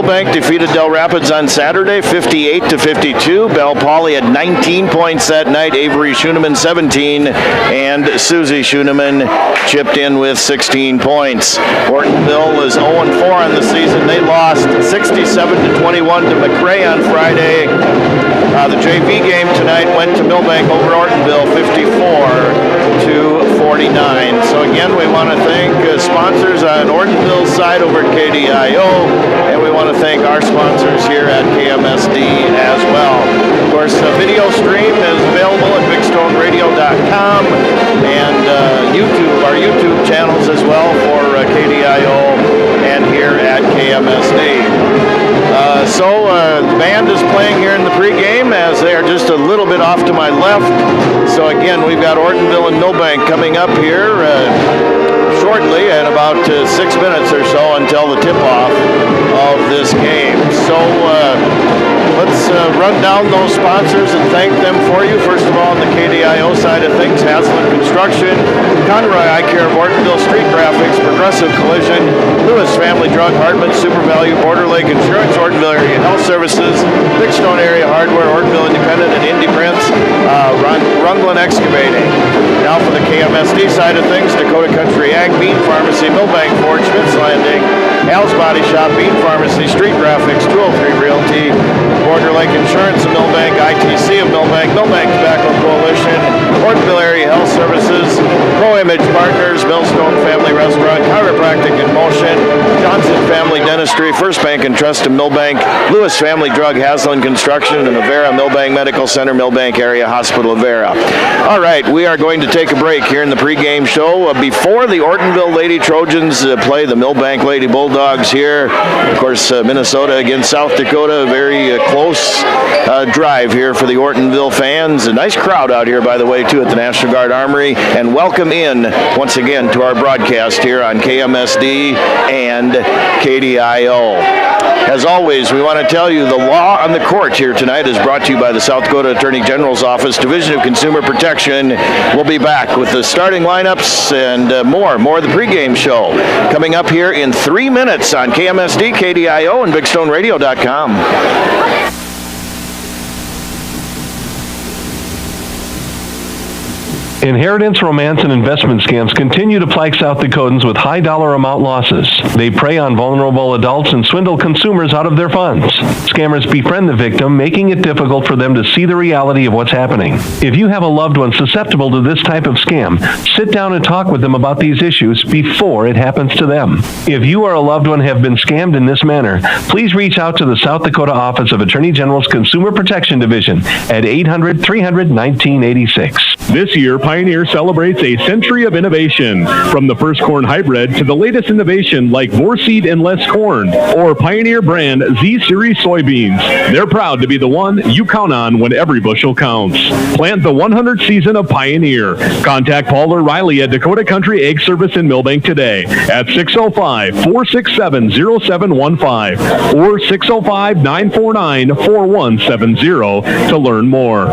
Milbank defeated Del Rapids on Saturday, 58-52. Belle Pauli had 19 points that night. Avery Schoeneman 17, and Susie Schoeneman chipped in with 16 points. Ortonville is 0-4 on the season. They lost 67-21 to McRae on Friday. The JV game tonight went to Milbank over Ortonville, 54-49. So again, we want to thank sponsors on Ortonville's side over at KDIO, and we want to thank our sponsors here at KMSD as well. Of course, the video stream is available at bigstoneradio.com and our YouTube channels as well for KDIO and here at KMSD. The band is playing here in the pregame as they are just a little bit off to my left. So again, we've got Ortonville and Milbank coming up here shortly in about 6 minutes or so until the tip-off of this game. So let's run down those sponsors and thank them for you. First of all, on the KDIO side of things, Haslam Construction, Conroy Eye Care, Ortonville Street Graphics, Progressive Collision, Lewis Family Drug, Hartman Super Value, Border Lake Insurance, Ortonville Area Health Services, Big Stone Area Hardware, Ortonville Independent, and Indy Prints, Runglin Excavating. Now for the KMSD side of things, Dakota Country Ag, Bean Pharmacy, Milbank Ford, Schmitz Landing, Al's Body Shop, Bean Pharmacy, Street Graphics, 203 Realty, Border Lake Insurance of Milbank, ITC of Milbank, Milbank Tobacco Coalition, Ortonville Area Health Services, Pro Image Partners, Millstone Family Restaurant, Chiropractic in Motion, Johnson Family Dentistry, First Bank and Trust of Milbank, Lewis Family Drug, Haslam Construction, and Avera Milbank Medical Center, Milbank Area Hospital, Avera. All right, we are going to take a break here in the pregame show. Before the Ortonville Lady Trojans play the Milbank Lady Bulldogs here, of course, Minnesota against South Dakota, very close drive here for the Ortonville fans. A nice crowd out here, by the way, too, at the National Guard Armory. And welcome in, once again, to our broadcast here on KMSD and KDIO. As always, we want to tell you the law on the court here tonight is brought to you by the South Dakota Attorney General's Office, Division of Consumer Protection. We'll be back with the starting lineups and more of the pregame show coming up here in 3 minutes on KMSD, KDIO, and BigStoneRadio.com. Inheritance, romance, and investment scams continue to plague South Dakotans with high dollar amount losses. They prey on vulnerable adults and swindle consumers out of their funds. Scammers befriend the victim, making it difficult for them to see the reality of what's happening. If you have a loved one susceptible to this type of scam, sit down and talk with them about these issues before it happens to them. If you or a loved one have been scammed in this manner, please reach out to the South Dakota Office of Attorney General's Consumer Protection Division at 800-300-1986. This year, Pioneer celebrates a century of innovation. From the first corn hybrid to the latest innovation like Vorseed and Less Corn or Pioneer brand Z-Series soybeans. They're proud to be the one you count on when every bushel counts. Plant the 100th season of Pioneer. Contact Paul or Riley at Dakota Country Egg Service in Milbank today at 605-467-0715 or 605-949-4170 to learn more.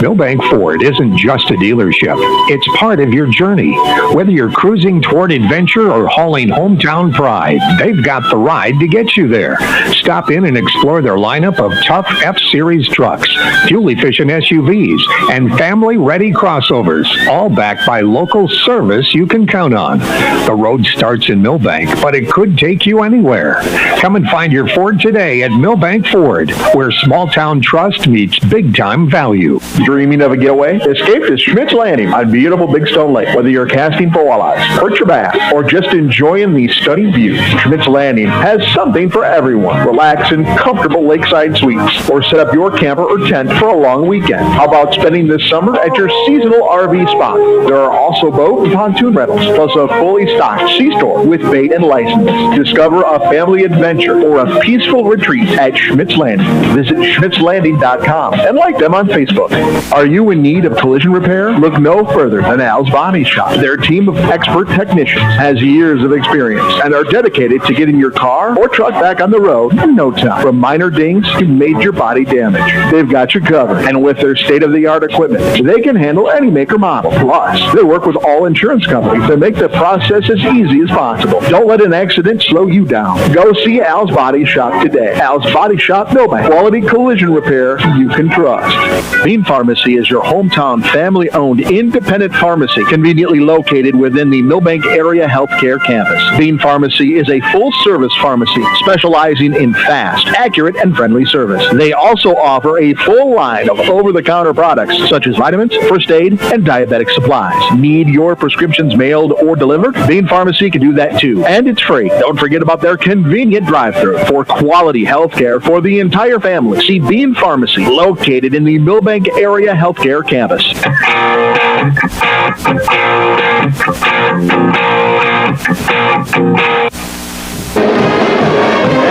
Milbank Ford isn't just a dealership. It's part of your journey. Whether you're cruising toward adventure or hauling hometown pride, they've got the ride to get you there. Stop in and explore their lineup of tough F-Series trucks, fuel-efficient SUVs, and family-ready crossovers, all backed by local service you can count on. The road starts in Milbank, but it could take you anywhere. Come and find your Ford today at Milbank Ford, where small-town trust meets big-time value. Dreaming of a getaway? Escape to Schmitz Landing on beautiful Big Stone Lake. Whether you're casting for walleyes, perch or bass, or just enjoying these stunning views, Schmitz Landing has something for everyone. Relax in comfortable lakeside suites, or set up your camper or tent for a long weekend. How about spending this summer at your seasonal RV spot? There are also boat and pontoon rentals, plus a fully stocked C-store with bait and license. Discover a family adventure or a peaceful retreat at Schmitz Landing. Visit schmitzlanding.com and like them on Facebook. Facebook. Are you in need of collision repair? Look no further than Al's Body Shop. Their team of expert technicians has years of experience and are dedicated to getting your car or truck back on the road in no time. From minor dings to major body damage, they've got you covered. And with their state-of-the-art equipment, they can handle any make or model. Plus, they work with all insurance companies to make the process as easy as possible. Don't let an accident slow you down. Go see Al's Body Shop today. Al's Body Shop Milbank. Quality collision repair you can trust. Bean Pharmacy is your hometown family-owned independent pharmacy conveniently located within the Milbank Area Healthcare Campus. Bean Pharmacy is a full-service pharmacy specializing in fast, accurate, and friendly service. They also offer a full line of over-the-counter products such as vitamins, first aid, and diabetic supplies. Need your prescriptions mailed or delivered? Bean Pharmacy can do that too, and it's free. Don't forget about their convenient drive-thru for quality health care for the entire family. See Bean Pharmacy, located in the Milbank Area Healthcare Campus.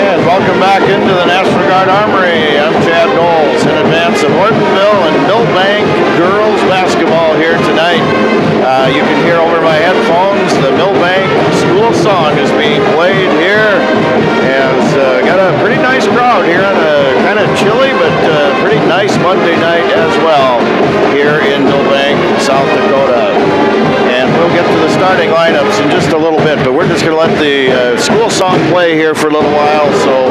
And welcome back into the National Guard Armory. I'm Chad Knowles in advance of Ortonville and Milbank girls basketball here tonight. You can hear over my headphones the Milbank school song is being played here. And got a pretty nice crowd here on a kind of chilly but pretty nice Monday night as well here in Milbank, South Dakota. And we'll get to the starting lineups in just a little bit, but we're just going to let the school song play here for a little while, so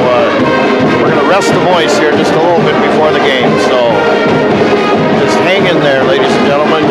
we're going to rest the voice here just a little bit before the game. So just hang in there, ladies and gentlemen.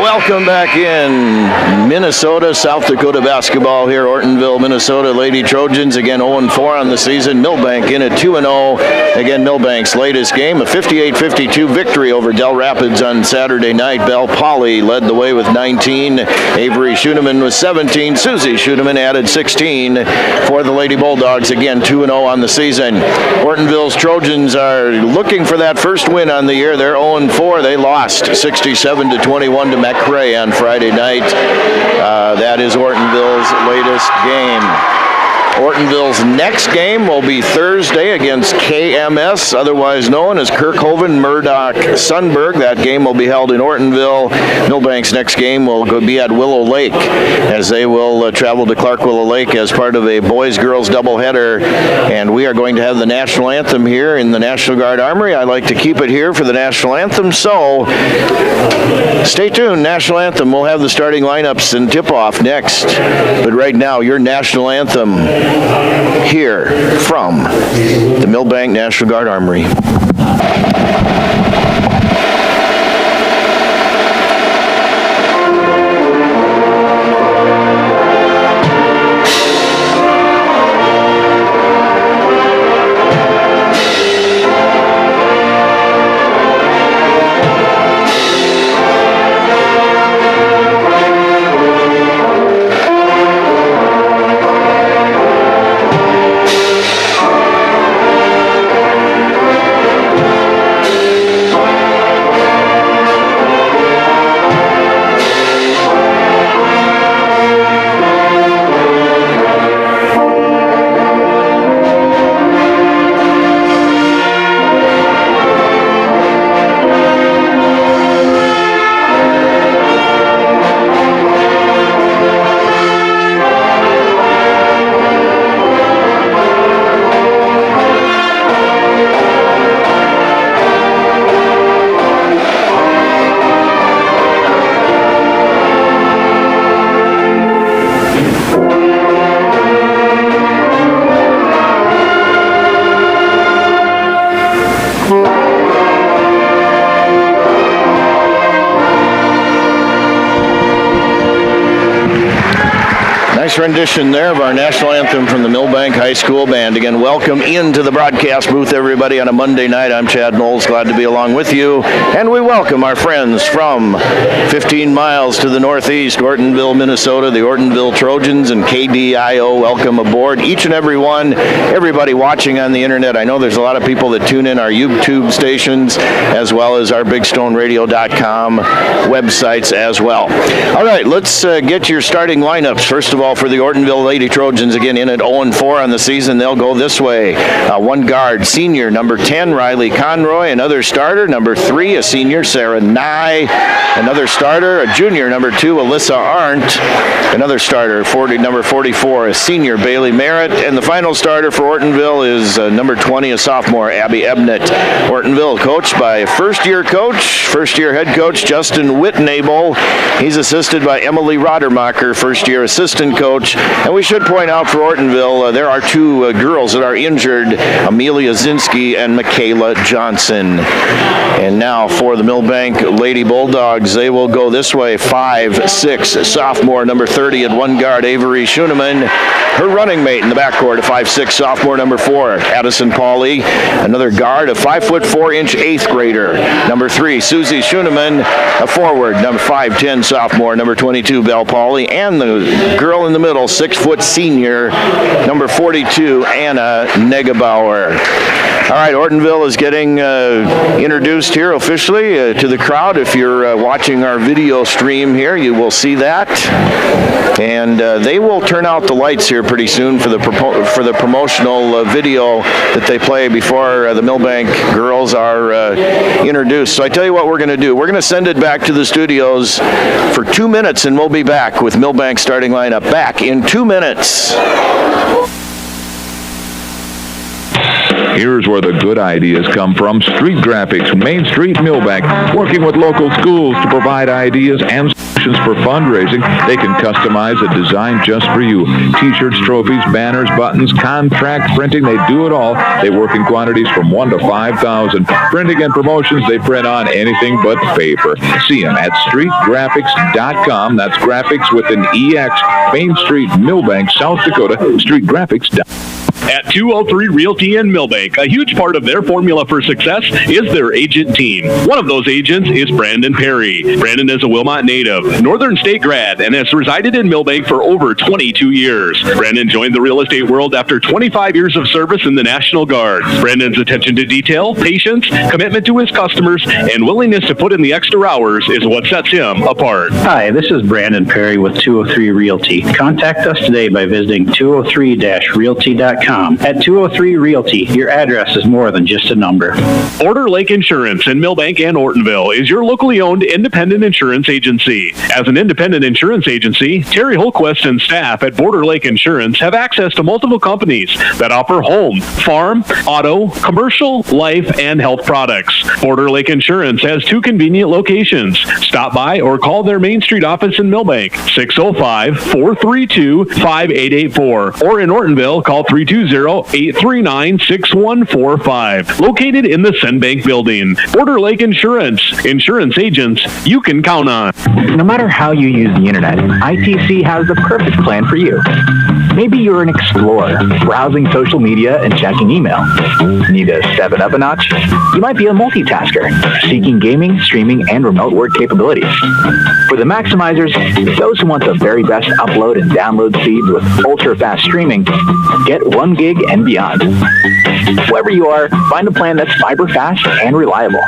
Welcome back in Minnesota, South Dakota basketball here, Ortonville, Minnesota Lady Trojans, again 0-4 on the season. Milbank in at 2-0. Again, Milbank's latest game, a 58-52 victory over Del Rapids on Saturday night. Belle Pauley led the way with 19. Avery Schuneman with 17. Susie Schuneman added 16 for the Lady Bulldogs. Again, 2-0 on the season. Ortonville's Trojans are looking for that first win on the year. They're 0-4. They lost 67-21 to McRae on Friday night. That is Ortonville's latest game. Ortonville's next game will be Thursday against KMS, otherwise known as Kirkhoven Murdoch Sunberg. That game will be held in Ortonville. Milbank's next game will be at Willow Lake, as they will travel to Clark Willow Lake as part of a boys-girls doubleheader. And we are going to have the national anthem here in the National Guard Armory. I like to keep it here for the national anthem, so stay tuned. National anthem. We'll have the starting lineups and tip-off next. But right now, your national anthem here from the Milbank National Guard Armory. Nice rendition there of our national anthem from the Milbank High School Band. Again, welcome into the broadcast booth, everybody, on a Monday night. I'm Chad Knowles, glad to be along with you. And we welcome our friends from 15 miles to the northeast, Ortonville, Minnesota, the Ortonville Trojans and KDIO. Welcome aboard, each and every one, everybody watching on the internet. I know there's a lot of people that tune in our YouTube stations as well as our BigStoneRadio.com websites as well. All right, let's get your starting lineups. First of all, for the Ortonville Lady Trojans, again in at 0-4 on the season, they'll go this way. One guard, senior, number 10, Riley Conroy. Another starter, number 3, a senior, Sarah Nye. Another starter, a junior, number 2, Alyssa Arndt. Another starter, number 44, a senior, Bailey Merritt. And the final starter for Ortonville is number 20, a sophomore, Abby Ebnett. Ortonville coached by first-year head coach, Justin Whitnable. He's assisted by Emily Rodermacher, first-year assistant coach. And we should point out for Ortonville, there are 2 girls that are injured, Amelia Zinski and Michaela Johnson. And now for the Milbank Lady Bulldogs, they will go this way. 5'6", sophomore, number 30 at one guard, Avery Schuneman. Her running mate in the backcourt, a 5'6", sophomore, number 4, Addison Pauley. Another guard, a 5'4" 8th grader, number 3, Susie Schuneman. A forward, number 5'10", sophomore, number 22, Belle Pauley. And the girl in the middle, 6' senior, number 42, Anna Negebauer. All right, Ortonville is getting introduced here officially to the crowd. If you're watching our video stream here, you will see that. And they will turn out the lights here pretty soon for the promotional video that they play before the Milbank girls are introduced. So I tell you what we're going to do. We're going to send it back to the studios for 2 minutes, and we'll be back with Milbank starting lineup. Back in 2 minutes. Here's where the good ideas come from. Street Graphics, Main Street, Milbank, working with local schools to provide ideas and solutions for fundraising. They can customize a design just for you. T-shirts, trophies, banners, buttons, contract printing, they do it all. They work in quantities from 1 to 5,000. Printing and promotions, they print on anything but paper. See them at streetgraphics.com. That's graphics with an EX. Main Street, Milbank, South Dakota. Streetgraphics.com. At 203 Realty in Milbank, a huge part of their formula for success is their agent team. One of those agents is Brandon Perry. Brandon is a Wilmot native, Northern State grad, and has resided in Milbank for over 22 years. Brandon joined the real estate world after 25 years of service in the National Guard. Brandon's attention to detail, patience, commitment to his customers, and willingness to put in the extra hours is what sets him apart. Hi, this is Brandon Perry with 203 Realty. Contact us today by visiting 203-realty.com. At 203 Realty, your address is more than just a number. Border Lake Insurance in Milbank and Ortonville is your locally owned independent insurance agency. As an independent insurance agency, Terry Holquist and staff at Border Lake Insurance have access to multiple companies that offer home, farm, auto, commercial, life, and health products. Border Lake Insurance has 2 convenient locations. Stop by or call their Main Street office in Milbank, 605-432-5884, or in Ortonville, call 320-839-6145. Located in the Senbank building. Border Lake Insurance. Insurance agents you can count on. No matter how you use the internet, ITC has the perfect plan for you. Maybe you're an explorer, browsing social media and checking email. Need to step it up a notch? You might be a multitasker, seeking gaming, streaming, and remote work capabilities. For the maximizers, those who want the very best upload and download speeds with ultra-fast streaming, get 1 gig and beyond. Wherever you are, find a plan that's fiber fast and reliable.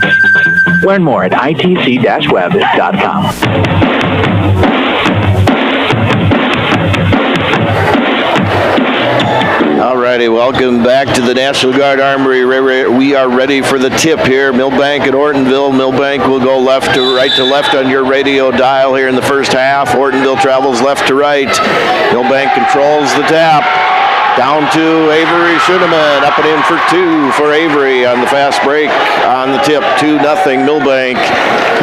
Learn more at itc-web.com. All righty, welcome back to the National Guard Armory. We are ready for the tip here. Milbank and Ortonville. Milbank will go right to left on your radio dial here in the first half. Ortonville travels left to right. Milbank controls the tap. Down to Avery Schuneman, up and in for 2 for Avery on the fast break on the tip, 2-0 Milbank.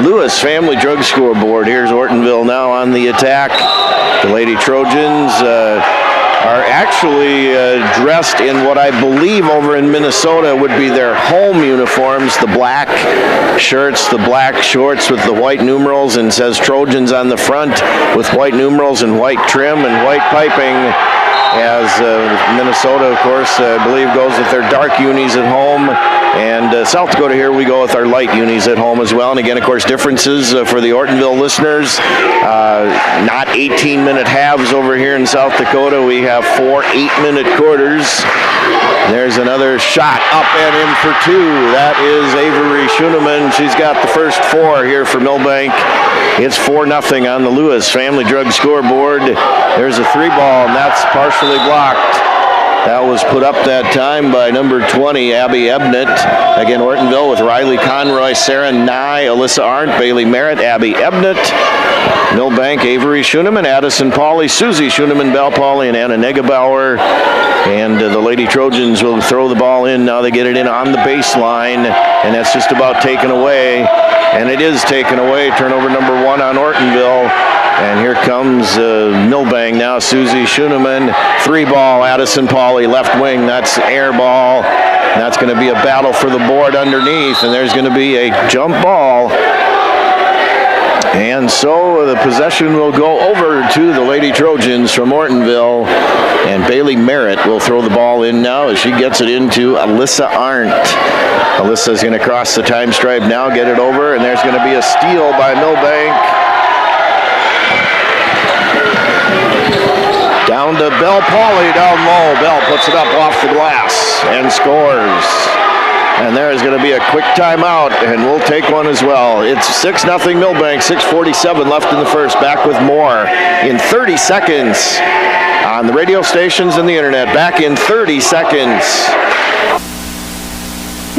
Lewis Family Drug Scoreboard. Here's Ortonville now on the attack. The Lady Trojans are actually dressed in what I believe over in Minnesota would be their home uniforms, the black shirts, the black shorts with the white numerals, and says Trojans on the front with white numerals and white trim and white piping, as Minnesota, of course, I believe goes with their dark unis at home. And South Dakota here, we go with our light unis at home as well. And again, of course, differences for the Ortonville listeners. Not 18-minute halves over here in South Dakota. We have 4 8-minute quarters. There's another shot up and in for 2. That is Avery Schoeneman. She's got the first 4 here for Milbank. It's 4-0 on the Lewis Family Drug scoreboard. There's a 3-ball, and that's partially blocked. That was put up that time by number 20, Abby Ebnett. Again, Ortonville with Riley Conroy, Sarah Nye, Alyssa Arndt, Bailey Merritt, Abby Ebnett. Milbank, Avery Schoeneman, Addison Pauley, Susie Schoeneman, Bell Pauley, and Anna Negebauer. And the Lady Trojans will throw the ball in. Now they get it in on the baseline, and that's just about taken away. And it is taken away. Turnover number 1 on Ortonville. And here comes Milbank now. Susie Schoeneman, 3-ball, Addison Pauley, left wing. That's air ball. That's going to be a battle for the board underneath, and there's going to be a jump ball. And so the possession will go over to the Lady Trojans from Ortonville, and Bailey Merritt will throw the ball in now as she gets it into Alyssa Arndt. Alyssa's going to cross the time stripe now, get it over, and there's going to be a steal by Milbank. Down to Bell Pauley, down low. Bell puts it up off the glass and scores. And there is going to be a quick timeout, and we'll take one as well. It's 6-0 Milbank, 6:47 left in the first. Back with more in 30 seconds on the radio stations and the internet. Back in 30 seconds.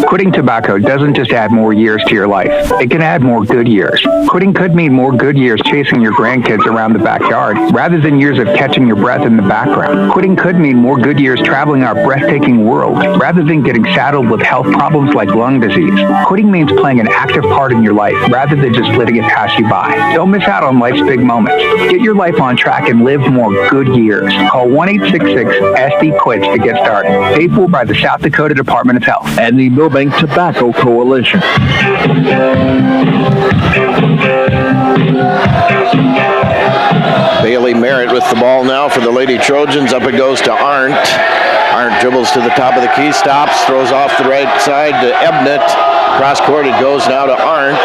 Quitting tobacco doesn't just add more years to your life. It can add more good years. Quitting could mean more good years chasing your grandkids around the backyard rather than years of catching your breath in the background. Quitting could mean more good years traveling our breathtaking world rather than getting saddled with health problems like lung disease. Quitting means playing an active part in your life rather than just letting it pass you by. Don't miss out on life's big moments. Get your life on track and live more good years. Call 1-866-SD-QUITS to get started. Paid for by the South Dakota Department of Health and the Milbank Tobacco Coalition. Bailey Merritt with the ball now for the Lady Trojans. Up it goes to Arndt. Arndt dribbles to the top of the key, stops, throws off the right side to Ebnett. Cross court it goes now to Arndt.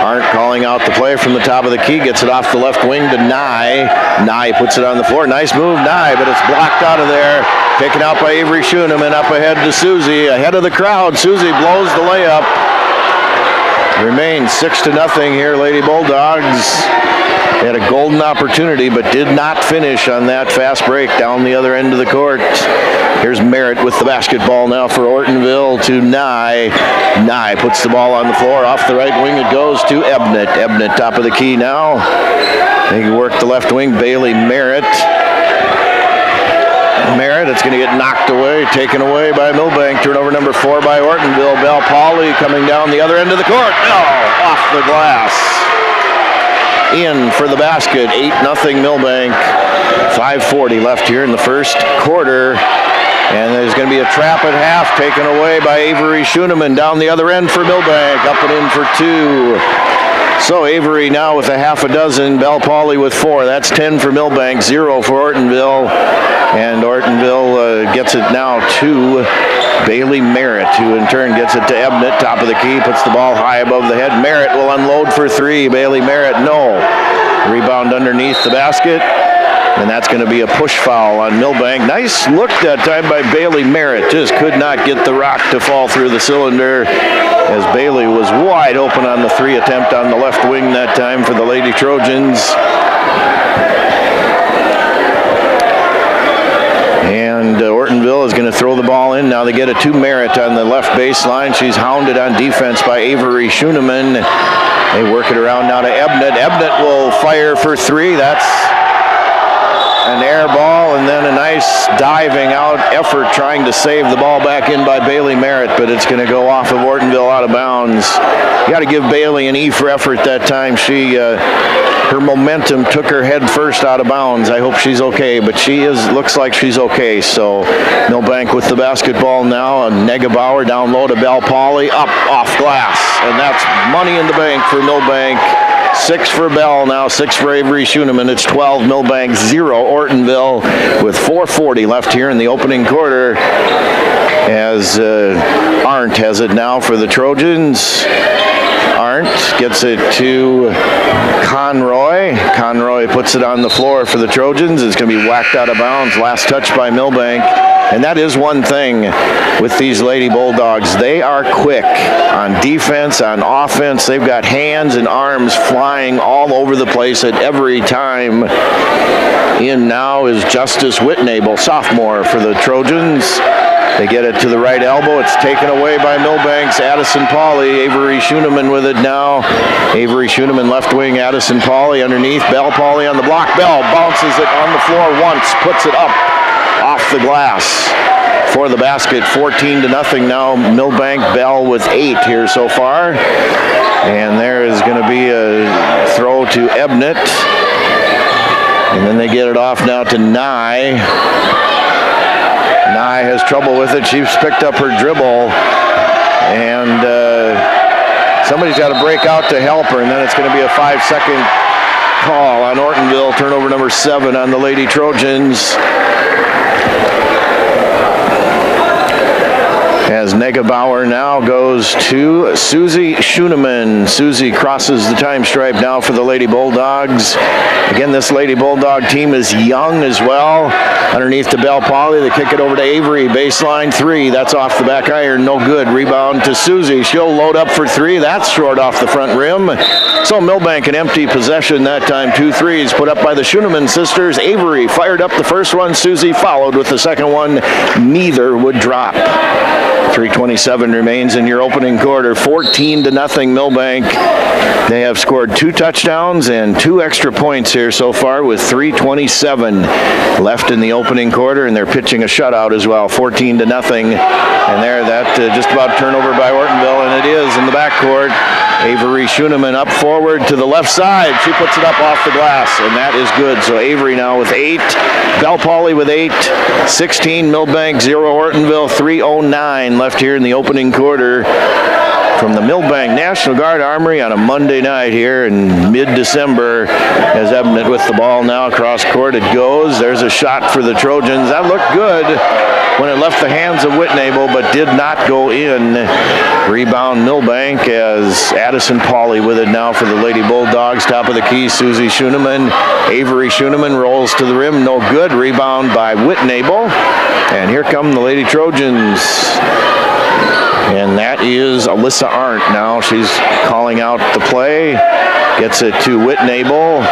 Arndt calling out the play from the top of the key, gets it off the left wing to Nye. Nye puts it on the floor. Nice move, Nye, but it's blocked out of there. Taken out by Avery Schoeneman, up ahead to Susie, ahead of the crowd. Susie blows the layup. Remains 6-0 here, Lady Bulldogs. They had a golden opportunity, but did not finish on that fast break down the other end of the court. Here's Merritt with the basketball now for Ortonville to Nye. Nye puts the ball on the floor. Off the right wing it goes to Ebnett. Ebnett top of the key now. They work the left wing, Bailey Merritt. Merritt, it's going to get knocked away, taken away by Milbank. Turnover number 4 by Ortonville. Bell Pauley coming down the other end of the court. No, off the glass. In for the basket, 8-0 Milbank. 5:40 left here in the first quarter. And there's going to be a trap at half taken away by Avery Schoeneman down the other end for Milbank. Up and in for 2. So Avery now with a half a dozen, Bell Pauley with 4. That's 10 for Milbank, 0 for Ortonville. And Ortonville gets it now to Bailey Merritt, who in turn gets it to Ebnett, top of the key, puts the ball high above the head. Merritt will unload for 3. Bailey Merritt, no. Rebound underneath the basket. And that's going to be a push foul on Milbank. Nice look that time by Bailey Merritt. Just could not get the rock to fall through the cylinder as Bailey was wide open on the 3 attempt on the left wing that time for the Lady Trojans. And Ortonville is going to throw the ball in. Now they get it to Merritt on the left baseline. She's hounded on defense by Avery Schoeneman. They work it around now to Ebnett. Ebnett will fire for 3. That's an air ball, and then a nice diving out effort trying to save the ball back in by Bailey Merritt, but it's going to go off of Ortonville out of bounds. You got to give Bailey an E for effort that time. She her momentum took her head first out of bounds. I hope she's okay, but looks like she's okay. So Milbank with the basketball now, and Negebauer down low to Bell Pauley, up off glass, and that's money in the bank for Milbank. 6 for Bell now, 6 for Avery Schoeneman. It's 12 Milbank, 0 Ortonville, with 4:40 left here in the opening quarter, as Arndt has it now for the Trojans. Arndt gets it to Conroy. Conroy puts it on the floor for the Trojans. It's going to be whacked out of bounds. Last touch by Milbank. And that is one thing with these Lady Bulldogs. They are quick on defense, on offense. They've got hands and arms flying all over the place at every time. In now is Justice Whitnable, sophomore for the Trojans. They get it to the right elbow. It's taken away by Milbank's Addison Pauley. Avery Schoeneman with it now. Avery Schoeneman left wing, Addison Pauley underneath. Bell Pauley on the block. Bell bounces it on the floor once, puts it up off the glass for the basket. 14-0 now. Milbank. Bell with 8 here so far. And there is going to be a throw to Ebnett. And then they get it off now to Nye. Nye has trouble with it. She's picked up her dribble, and somebody's got to break out to help her, and then it's going to be a 5-second call on Ortonville. Turnover number 7 on the Lady Trojans, as Negebauer now goes to Susie Schoeneman. Susie crosses the time stripe now for the Lady Bulldogs. Again, this Lady Bulldog team is young as well. Underneath to Bell Pauley, they kick it over to Avery. Baseline 3, that's off the back iron, no good. Rebound to Susie. She'll load up for 3. That's short off the front rim. So Milbank an empty possession that time. 2 threes put up by the Schoeneman sisters. Avery fired up the first one. Susie followed with the second one. Neither would drop. 3:27 remains in your opening quarter. 14-0 Milbank. They have scored 2 touchdowns and 2 extra points here so far, with 3:27 left in the opening quarter, and they're pitching a shutout as well. 14-0, and there that just about turnover by Ortonville, and it is in the backcourt. Avery Schoeneman up forward to the left side. She puts it up off the glass, and that is good. So Avery now with 8. Bell Pauley with 8. 16 Milbank, 0 Ortonville. 3:09 left here in the opening quarter. From the Milbank National Guard Armory on a Monday night here in mid-December, as Ebnett with the ball now across court. It goes. There's a shot for the Trojans. That looked good when it left the hands of Whitnable, but did not go in. Rebound Milbank, as Addison Pauley with it now for the Lady Bulldogs. Top of the key, Susie Schoeneman. Avery Schoeneman rolls to the rim. No good. Rebound by Whitnable. And here come the Lady Trojans. And that is Alyssa Arndt now. She's calling out the play. Gets it to Whitnable.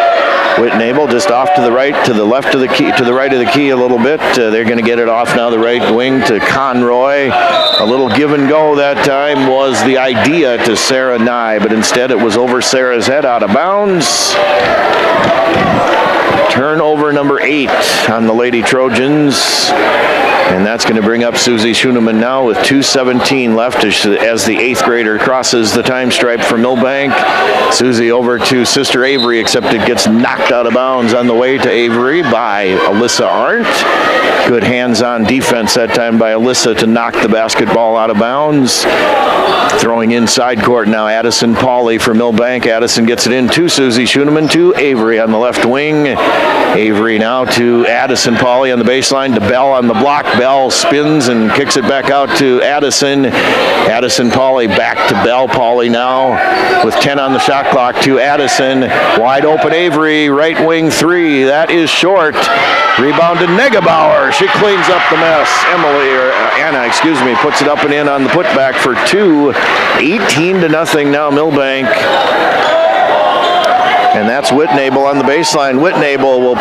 Whitnable just off to the right, to the left of the key, to the right of the key a little bit. They're going to get it off now the right wing to Conroy. A little give and go that time was the idea to Sarah Nye, but instead it was over Sarah's head, out of bounds. Turnover number 8 on the Lady Trojans. And that's going to bring up Susie Schoeneman now with 2:17 left as the 8th grader crosses the time stripe for Milbank. Susie over to Sister Avery, except it gets knocked out of bounds on the way to Avery by Alyssa Arndt. Good hands-on defense that time by Alyssa to knock the basketball out of bounds. Throwing inside court now, Addison Pauley for Milbank. Addison gets it in to Susie Schoeneman, to Avery on the left wing. Avery now to Addison Pauley on the baseline, to Bell on the block. Bell spins and kicks it back out to Addison. Addison Pauley back to Bell. Pauley now with 10 on the shot clock to Addison. Wide open Avery, right wing 3. That is short. Rebound to Negebauer. She cleans up the mess. Anna, puts it up and in on the putback for 2. 18-0 now Milbank. And that's Whitnable on the baseline. Whitnable will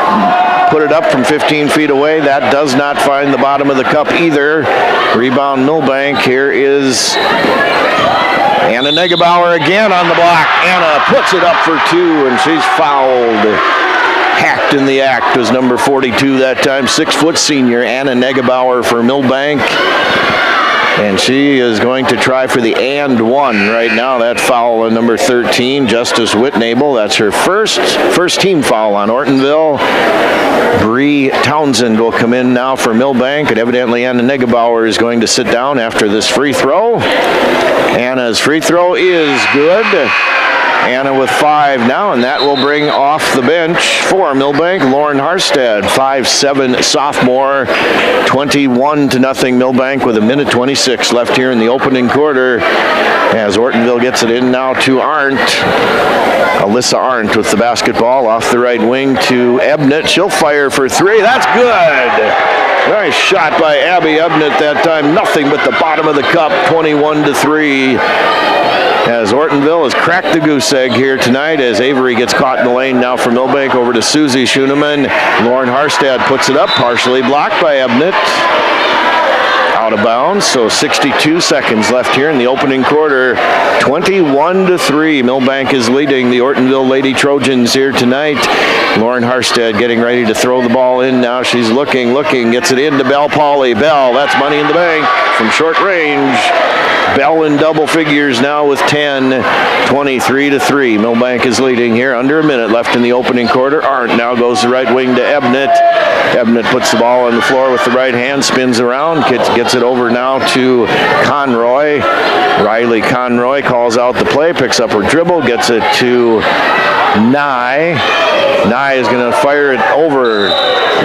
put it up from 15 feet away. That does not find the bottom of the cup either. Rebound Milbank. Here is Anna Negebauer again on the block. Anna puts it up for 2, and she's fouled. Hacked in the act was number 42 that time. 6-foot senior Anna Negebauer for Milbank. And she is going to try for the and one right now. That foul on number 13, Justice Whitnable. That's her first team foul on Ortonville. Bree Townsend will come in now for Milbank, and evidently Anna Negebauer is going to sit down after this free throw. Anna's free throw is good. Anna with 5 now, and that will bring off the bench for Milbank Lauren Harstead, 5'7" sophomore, 21-0 Milbank with 1:26 left here in the opening quarter as Ortonville gets it in now to Arndt. Alyssa Arndt with the basketball off the right wing to Ebnett. She'll fire for 3. That's good. Nice shot by Abby Ebnett that time. Nothing but the bottom of the cup, 21-3. As Ortonville has cracked the goose egg here tonight as Avery gets caught in the lane now for Milbank over to Susie Schoeneman. Lauren Harstad puts it up, partially blocked by Ebnett. Out of bounds, so 62 seconds left here in the opening quarter. 21-3. Milbank is leading the Ortonville Lady Trojans here tonight. Lauren Harstad getting ready to throw the ball in now. She's looking, gets it into Belle Pauley. Belle, that's money in the bank from short range. Bell in double figures now with 10, 23-3. Milbank is leading here. Under a minute left in the opening quarter. Arndt now goes the right wing to Ebnett. Ebnett puts the ball on the floor with the right hand, spins around, gets it over now to Conroy. Riley Conroy calls out the play, picks up her dribble, gets it to Nye. Nye is going to fire it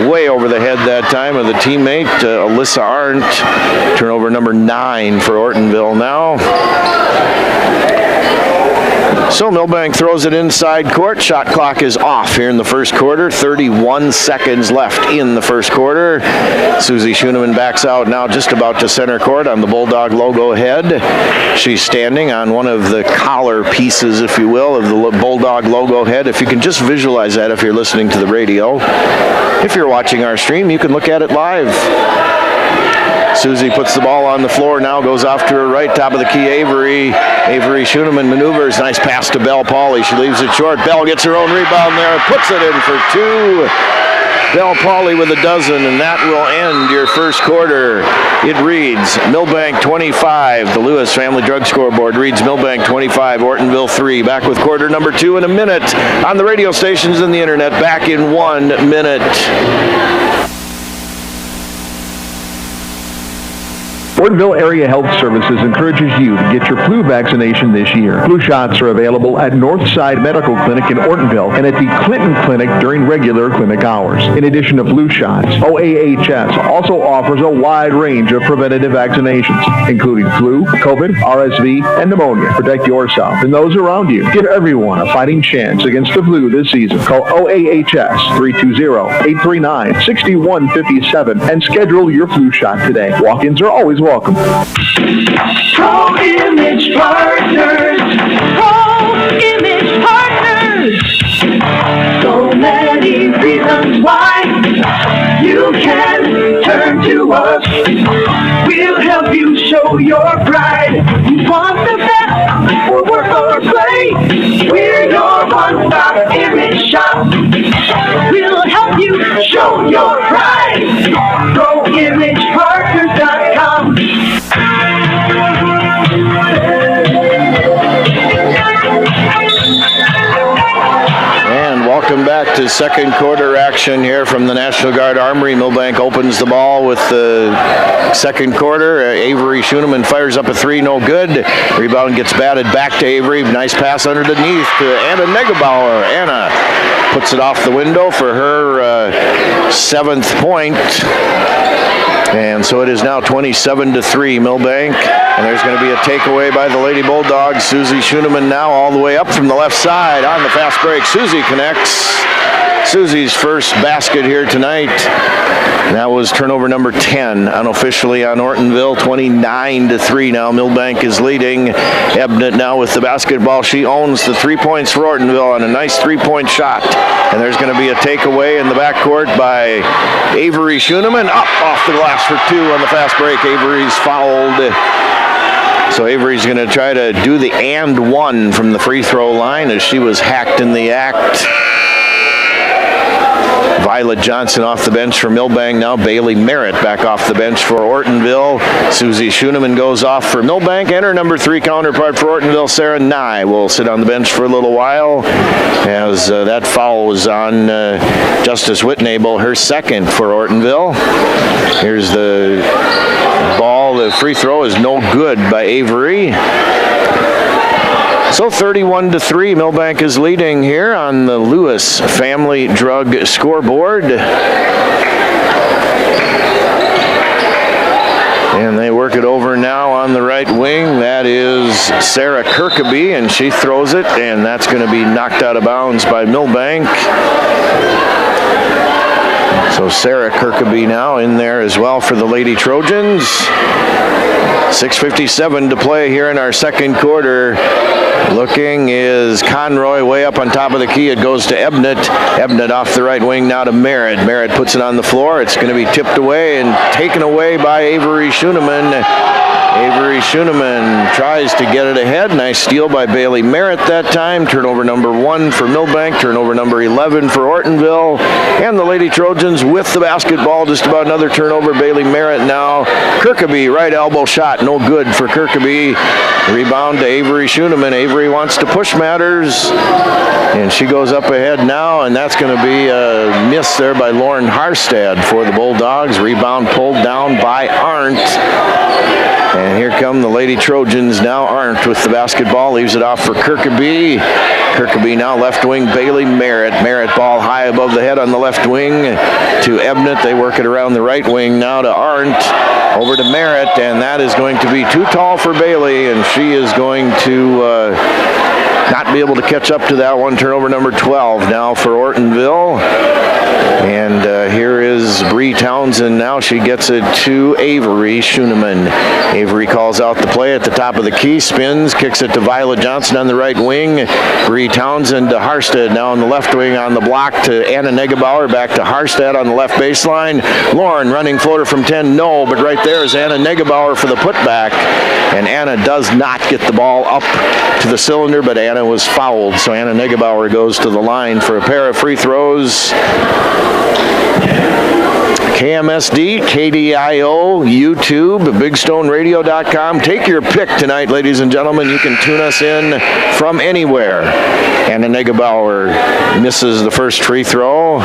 way over the head that time of the teammate, Alyssa Arndt. Turnover number 9 for Ortonville now. So Milbank throws it inside court. Shot clock is off here in the first quarter. 31 seconds left in the first quarter. Susie Schoeneman backs out now just about to center court on the Bulldog logo head. She's standing on one of the collar pieces, if you will, of the Bulldog logo head. If you can just visualize that if you're listening to the radio. If you're watching our stream, you can look at it live. Susie puts the ball on the floor now, goes off to her right, top of the key, Avery. Avery Schoeneman maneuvers, nice pass to Belle Pauley. She leaves it short. Belle gets her own rebound there, puts it in for 2. Belle Pauley with a dozen, and that will end your first quarter. It reads Milbank 25. The Lewis Family Drug Scoreboard reads Milbank 25, Ortonville 3. Back with quarter number 2 in a minute on the radio stations and the internet. Back in 1 minute. Ortonville Area Health Services encourages you to get your flu vaccination this year. Flu shots are available at Northside Medical Clinic in Ortonville and at the Clinton Clinic during regular clinic hours. In addition to flu shots, OAHS also offers a wide range of preventative vaccinations, including flu, COVID, RSV, and pneumonia. Protect yourself and those around you. Give everyone a fighting chance against the flu this season. Call OAHS 320-839-6157 and schedule your flu shot today. Walk-ins are always welcome. Pro Image Partners. Pro Image Partners. So many reasons why you can turn to us. We'll help you show your pride. You want the best for work or play. We're your one-stop image shop. We'll help you show your pride. ProImagePartners.com. And welcome back to second quarter action here from the National Guard Armory. Milbank opens the ball with the second quarter. Avery Schoeneman fires up a 3, no good. Rebound gets batted back to Avery. Nice pass underneath to Anna Negebauer. Anna puts it off the window for her 7th point. And so it is now 27-3 Milbank. And there's going to be a takeaway by the Lady Bulldogs. Susie Schoeneman now all the way up from the left side on the fast break. Susie connects. Susie's first basket here tonight. That was turnover number 10 unofficially on Ortonville. 29-3 now. Milbank is leading. Ebnett now with the basketball. She owns the 3 points for Ortonville on a nice 3-point shot. And there's going to be a takeaway in the backcourt by Avery Schoeneman. Up off the glass for 2 on the fast break. Avery's fouled. So Avery's going to try to do the and one from the free throw line as she was hacked in the act. Violet Johnson off the bench for Milbank now. Bailey Merritt back off the bench for Ortonville. Susie Schoeneman goes off for Milbank, and her number 3 counterpart for Ortonville, Sarah Nye, will sit on the bench for a little while as that foul was on Justice Whitnable, her second for Ortonville. Here's the ball. The free throw is no good by Avery. So 31-3, Milbank is leading here on the Lewis Family Drug scoreboard. And they work it over now on the right wing. That is Sarah Kirkaby, and she throws it, and that's going to be knocked out of bounds by Milbank. So Sarah Kirkaby now in there as well for the Lady Trojans. 6:57 to play here in our second quarter. Looking is Conroy way up on top of the key. It goes to Ebnett. Ebnett off the right wing now to Merritt. Merritt puts it on the floor. It's going to be tipped away and taken away by Avery Schoeneman. Avery Schoeneman tries to get it ahead. Nice steal by Bailey Merritt that time. Turnover number 1 for Milbank. Turnover number 11 for Ortonville. And the Lady Trojans with the basketball. Just about another turnover. Bailey Merritt now. Kirkaby, right elbow shot. No good for Kirkaby. Rebound to Avery Schoeneman. Avery wants to push matters. And she goes up ahead now. And that's going to be a miss there by Lauren Harstad for the Bulldogs. Rebound pulled down by Arndt. And here come the Lady Trojans now. Arndt with the basketball, leaves it off for Kirkaby. Kirkaby now left wing, Bailey Merritt. Merritt ball high above the head on the left wing to Ebnett. They work it around the right wing now to Arndt. Over to Merritt, and that is going to be too tall for Bailey, and she is going to not be able to catch up to that one. Turnover number 12 now for Ortonville. And here is Bree Townsend now. She gets it to Avery Schoeneman. Avery calls out the play at the top of the key, spins, kicks it to Violet Johnson on the right wing. Bree Townsend to Harstad now on the left wing on the block to Anna Negebauer. Back to Harstad on the left baseline. Lauren running floater from 10, no, but right there is Anna Negebauer for the putback. And Anna does not get the ball up to the cylinder, but Anna was fouled. So Anna Negebauer goes to the line for a pair of free throws. KMSD, KDIO, YouTube, BigStoneRadio.com. Take your pick tonight, ladies and gentlemen. You can tune us in from anywhere. Anna Negebauer misses the first free throw.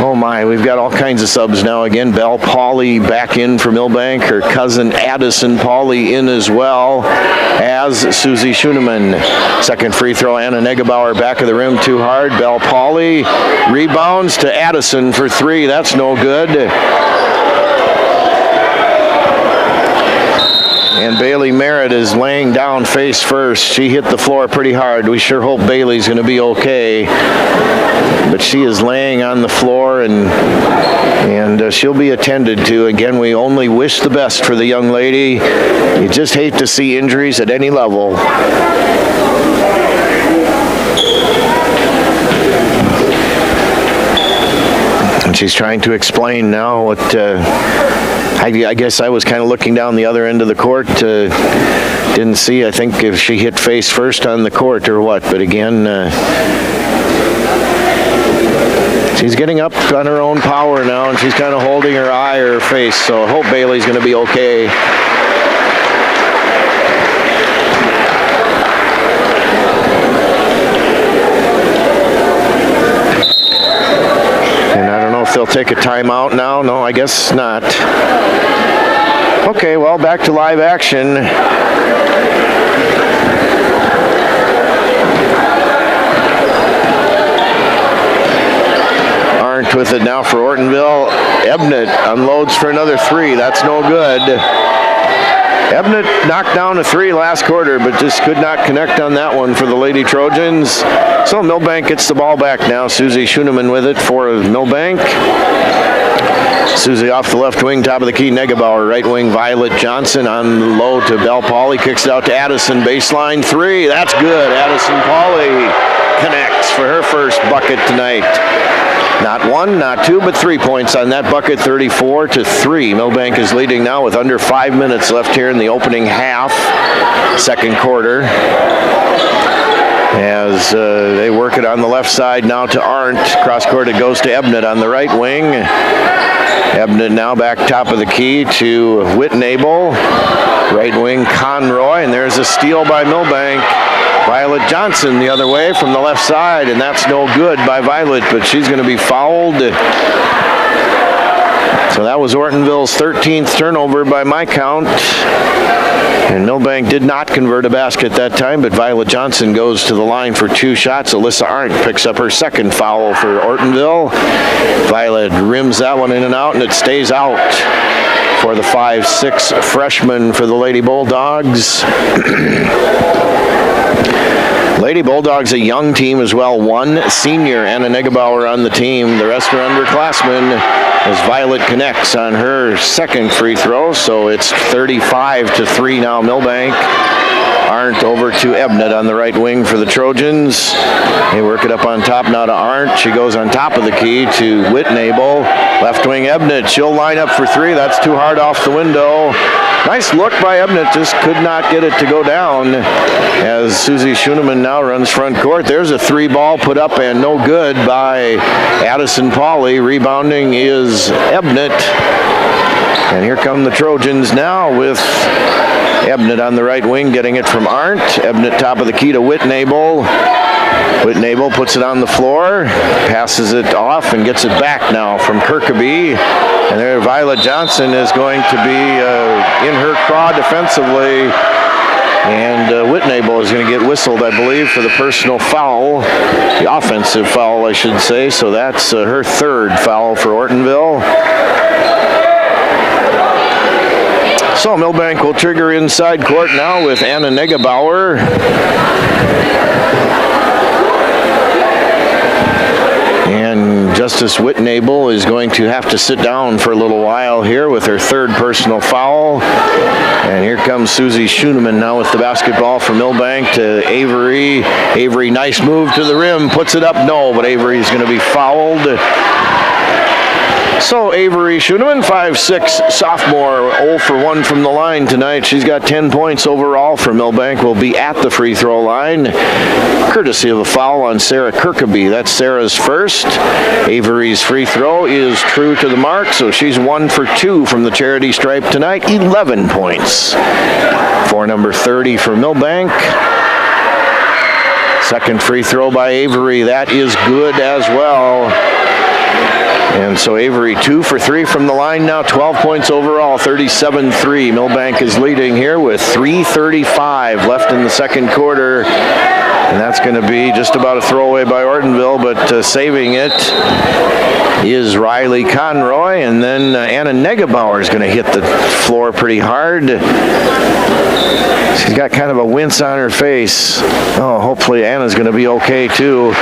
Oh my, we've got all kinds of subs now again. Belle Pauley back in for Milbank. Her cousin Addison Pauley in as well as Susie Schoeneman. Second free throw, Anna Negebauer back of the rim too hard. Belle Pauley rebounds to Addison for 3. That's no good. And Bailey Merritt is laying down face first. She hit the floor pretty hard. We sure hope Bailey's going to be okay. But she is laying on the floor, and she'll be attended to. Again, we only wish the best for the young lady. You just hate to see injuries at any level. And she's trying to explain now what... I guess I was kind of looking down the other end of the court. Didn't see, I think, if she hit face first on the court or what. But again, she's getting up on her own power now, and she's kind of holding her eye or her face. So I hope Bailey's going to be okay. They'll take a timeout now. No, I guess not. Okay, well, back to live action. Arndt with it now for Ortonville. Ebnett unloads for another 3. That's no good. Ebnett knocked down a 3 last quarter, but just could not connect on that one for the Lady Trojans. So Milbank gets the ball back now. Susie Schoeneman with it for Milbank. Susie off the left wing, top of the key, Negebauer. Right wing, Violet Johnson on the low to Belle Pauley. Kicks it out to Addison, baseline 3. That's good. Addison Pauley connects for her first bucket tonight. Not 1, not 2, but 3 points on that bucket, 34-3. Milbank is leading now with under 5 minutes left here in the opening half, second quarter. as they work it on the left side now to Arndt. Cross court it goes to Ebnett on the right wing. Ebnett now back top of the key to Whitnable. Right wing Conroy, and there's a steal by Milbank. Violet Johnson the other way from the left side, and that's no good by Violet, but she's going to be fouled. So that was Ortonville's 13th turnover by my count. And Milbank did not convert a basket that time, but Violet Johnson goes to the line for 2 shots. Alyssa Arndt picks up her second foul for Ortonville. Violet rims that one in and out, and it stays out for the 5'6" freshman for the Lady Bulldogs. Lady Bulldogs, a young team as well. One senior, Anna Negebauer, on the team. The rest are underclassmen as Violet connects on her second free throw. So it's 35-3 now, Milbank. Arndt over to Ebnett on the right wing for the Trojans. They work it up on top now to Arndt. She goes on top of the key to Whitnable. Left wing Ebnett. She'll line up for 3. That's too hard off the window. Nice look by Ebnett. Just could not get it to go down as Susie Schoenemann now runs front court. There's a 3 ball put up and no good by Addison Pauley. Rebounding is Ebnett. And here come the Trojans now with Ebnett on the right wing getting it from Arndt. Ebnett top of the key to Whitnable. Whitnable puts it on the floor, passes it off, and gets it back now from Kirkaby. And there Violet Johnson is going to be in her craw defensively. And Whitnable is going to get whistled, I believe, for the personal foul. The offensive foul, I should say. So that's her third foul for Ortonville. So Milbank will trigger inside court now with Anna Negebauer. And Justice Whitnable is going to have to sit down for a little while here with her third personal foul. And here comes Susie Schoenemann now with the basketball for Milbank to Avery. Avery, nice move to the rim, puts it up, no, but Avery is going to be fouled. So Avery Schoenemann, 5'6", sophomore, 0 for 1 from the line tonight. She's got 10 points overall for Milbank. Will be at the free throw line, courtesy of a foul on Sarah Kirkaby. That's Sarah's first. Avery's free throw is true to the mark, so she's 1 for 2 from the charity stripe tonight. 11 points for number 30 for Milbank. Second free throw by Avery. That is good as well. And so Avery 2 for 3 from the line now, 12 points overall, 37-3. Milbank is leading here with 3:35 left in the second quarter. And that's going to be just about a throwaway by Ortonville, but saving it is Riley Conroy. And then Anna Negebauer is going to hit the floor pretty hard. She's got kind of a wince on her face. Oh, hopefully Anna's going to be okay too.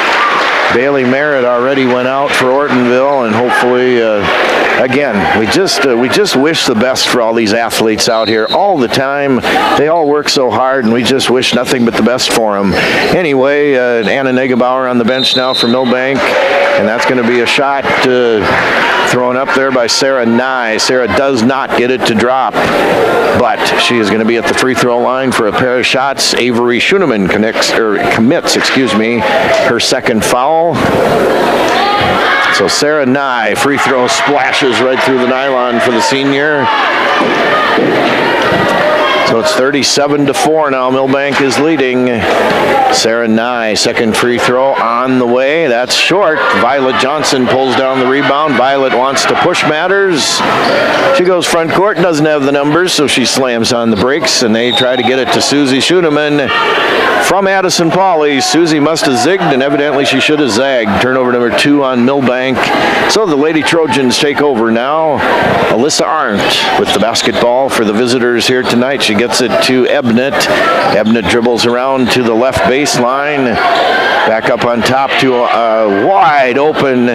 Bailey Merritt already went out for Ortonville, and hopefully, again, we just wish the best for all these athletes out here all the time. They all work so hard, and we just wish nothing but the best for them. Anyway, Anna Negebauer on the bench now for Milbank, and that's going to be a shot thrown up there by Sarah Nye. Sarah does not get it to drop, but she is going to be at the free throw line for a pair of shots. Avery Schoenemann commits her second foul. So Sarah Nye, free throw splashes right through the nylon for the senior. So it's 37-4 now. Milbank is leading. Sarah Nye, second free throw on the way. That's short. Violet Johnson pulls down the rebound. Violet wants to push matters. She goes front court, doesn't have the numbers, so she slams on the brakes, and they try to get it to Susie Schoenemann from Addison Pauley. Susie must have zigged, and evidently she should have zagged. Turnover number 2 on Milbank. So the Lady Trojans take over now. Alyssa Arndt with the basketball for the visitors here tonight. She gets it to Ebnett. Ebnett dribbles around to the left baseline. Back up on top to a wide open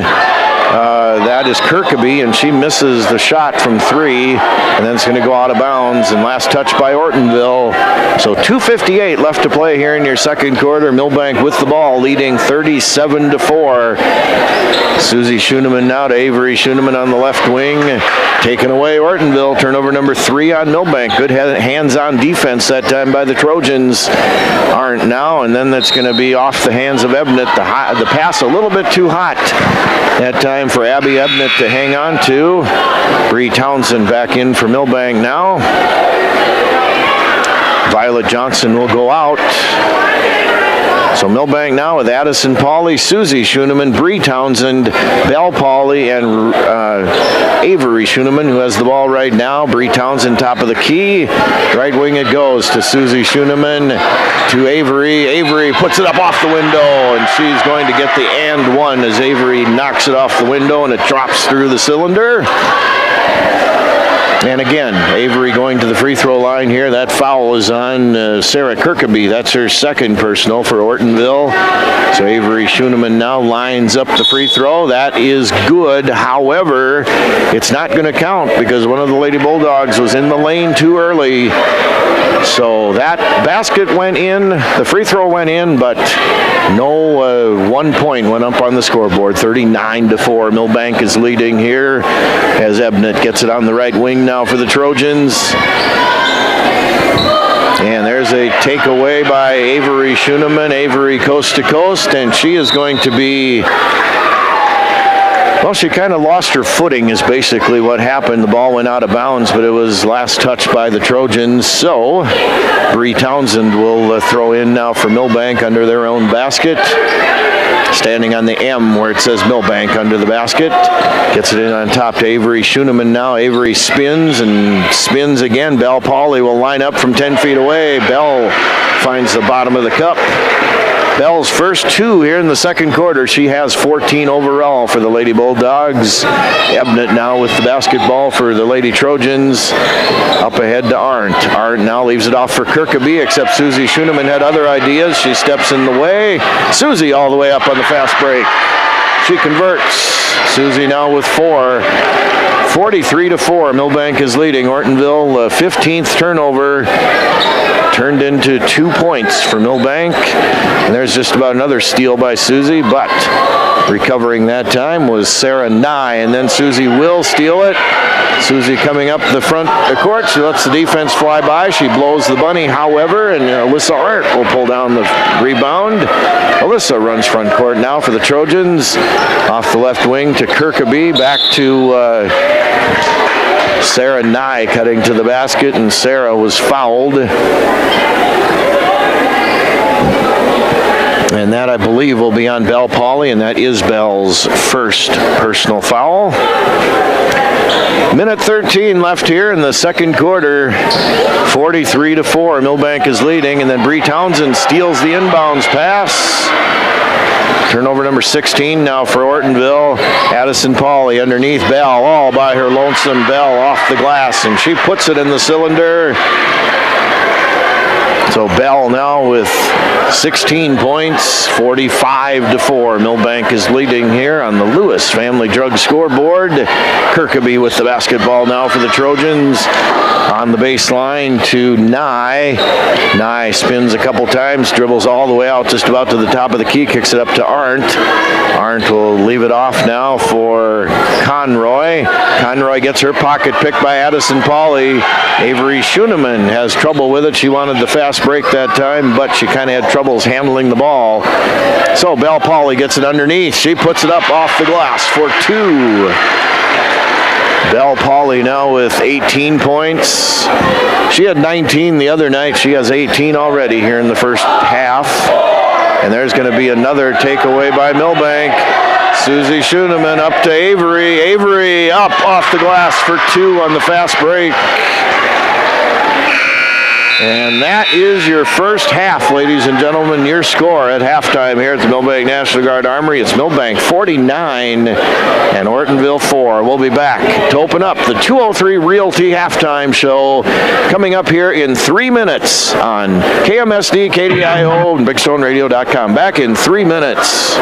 That is Kirkaby, and she misses the shot from 3, and then it's going to go out of bounds, and last touch by Ortonville. So 2:58 left to play here in your second quarter. Milbank with the ball, leading 37-4. Susie Schoeneman now to Avery Schoeneman on the left wing. Taken away Ortonville. Turnover number 3 on Milbank. Good hands-on defense that time by the Trojans. Aren't now, and then that's going to be off the hands of Ebnett. The pass a little bit too hot that time for Abby Ebnett to hang on to. Bree Townsend back in for Milbank now. Violet Johnson will go out. So Milbank now with Addison Pauley, Susie Schoeneman, Bree Townsend, Belle Pauley, and Avery Schoeneman, who has the ball right now. Bree Townsend top of the key. Right wing it goes to Susie Schoeneman, to Avery. Avery puts it up off the window, and she's going to get the and one as Avery knocks it off the window, and it drops through the cylinder. And again, Avery going to the free throw line here. That foul is on Sarah Kirkaby. That's her second personal for Ortonville. So Avery Schoeneman now lines up the free throw. That is good. However, it's not going to count because one of the Lady Bulldogs was in the lane too early. So that basket went in, the free throw went in, but no 1 point went up on the scoreboard. 39-4. Milbank is leading here as Ebnett gets it on the right wing now for the Trojans. And there's a takeaway by Avery Schoeneman. Avery coast to coast, and she is going to be... Well, she kind of lost her footing is basically what happened. The ball went out of bounds, but it was last touched by the Trojans. So Bree Townsend will throw in now for Milbank under their own basket. Standing on the M where it says Milbank under the basket. Gets it in on top to Avery Schoeneman now. Avery spins and spins again. Belle Pauley will line up from 10 feet away. Belle finds the bottom of the cup. Belle's first 2 here in the second quarter. She has 14 overall for the Lady Bulldogs. Ebnett now with the basketball for the Lady Trojans. Up ahead to Arndt. Arndt now leaves it off for Kirkaby, except Susie Schoeneman had other ideas. She steps in the way. Susie all the way up on the fast break. She converts. Susie now with 4. 43-4. Milbank is leading. Ortonville, 15th turnover. Turned into 2 points for Milbank. And there's just about another steal by Susie, but recovering that time was Sarah Nye, and then Susie will steal it. Susie coming up the front of the court. She lets the defense fly by. She blows the bunny, however, and Alyssa Arndt will pull down the rebound. Alyssa runs front court now for the Trojans. Off the left wing to Kirkaby. Back to Sarah Nye cutting to the basket, and Sarah was fouled. And that, I believe, will be on Belle Pauley, and that is Belle's first personal foul. Minute 13 left here in the second quarter. 43-4. Milbank is leading, and then Bree Townsend steals the inbounds pass. Turnover number 16 now for Ortonville. Addison Pauley underneath Belle, all by her lonesome. Belle off the glass, and she puts it in the cylinder. So Belle now with 16 points, 45-4. Milbank is leading here on the Lewis Family Drug scoreboard. Kirkaby with the basketball now for the Trojans. On the baseline to Nye. Nye spins a couple times, dribbles all the way out just about to the top of the key, kicks it up to Arndt. Arndt will leave it off now for Conroy. Conroy gets her pocket picked by Addison Pauley. Avery Schoeneman has trouble with it. She wanted the fast break that time, but she kind of had troubles handling the ball. So Belle Pauley gets it underneath. She puts it up off the glass for 2. Belle Pauley now with 18 points. She had 19 the other night. She has 18 already here in the first half. And there's going to be another takeaway by Milbank. Susie Schoeneman up to Avery. Avery up off the glass for 2 on the fast break. And that is your first half, ladies and gentlemen. Your score at halftime here at the Milbank National Guard Armory. It's Milbank 49 and Ortonville 4. We'll be back to open up the 203 Realty halftime show coming up here in 3 minutes on KMSD, KDIO, and BigStoneRadio.com. Back in 3 minutes.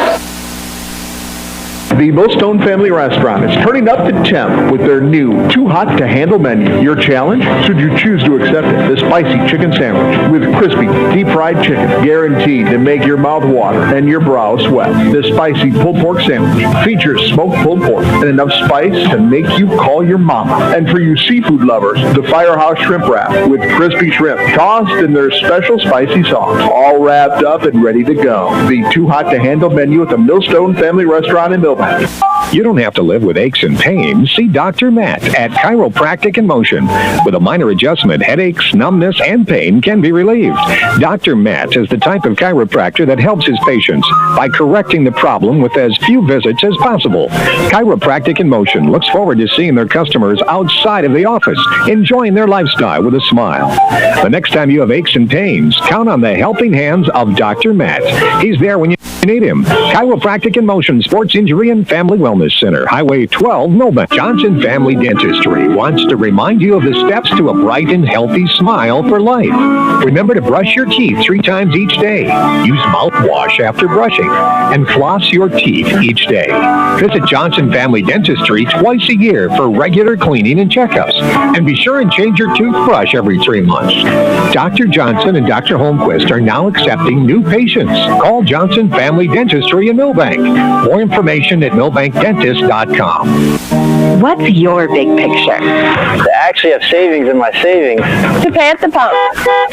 The Millstone Family Restaurant is turning up the temp with their new Too Hot to Handle menu. Your challenge, should you choose to accept it, the spicy chicken sandwich with crispy, deep-fried chicken, guaranteed to make your mouth water and your brow sweat. The spicy pulled pork sandwich features smoked pulled pork and enough spice to make you call your mama. And for you seafood lovers, the Firehouse Shrimp Wrap with crispy shrimp tossed in their special spicy sauce, all wrapped up and ready to go. The Too Hot to Handle menu at the Millstone Family Restaurant in Milbank. You don't have to live with aches and pains. See Dr. Matt at Chiropractic in Motion. With a minor adjustment, headaches, numbness, and pain can be relieved. Dr. Matt is the type of chiropractor that helps his patients by correcting the problem with as few visits as possible. Chiropractic in Motion looks forward to seeing their customers outside of the office, enjoying their lifestyle with a smile. The next time you have aches and pains, count on the helping hands of Dr. Matt. He's there when you need him. Chiropractic in Motion Sports Injury and Family Wellness Center, Highway 12, Milbank. Johnson Family Dentistry wants to remind you of the steps to a bright and healthy smile for life. Remember to brush your teeth 3 times each day. Use mouthwash after brushing, and floss your teeth each day. Visit Johnson Family Dentistry twice a year for regular cleaning and checkups. And be sure and change your toothbrush every 3 months. Dr. Johnson and Dr. Holmquist are now accepting new patients. Call Johnson Family Dentistry in Milbank. More information at millbankdentist.com. What's your big picture? To actually have savings in my savings. To pay at the pump.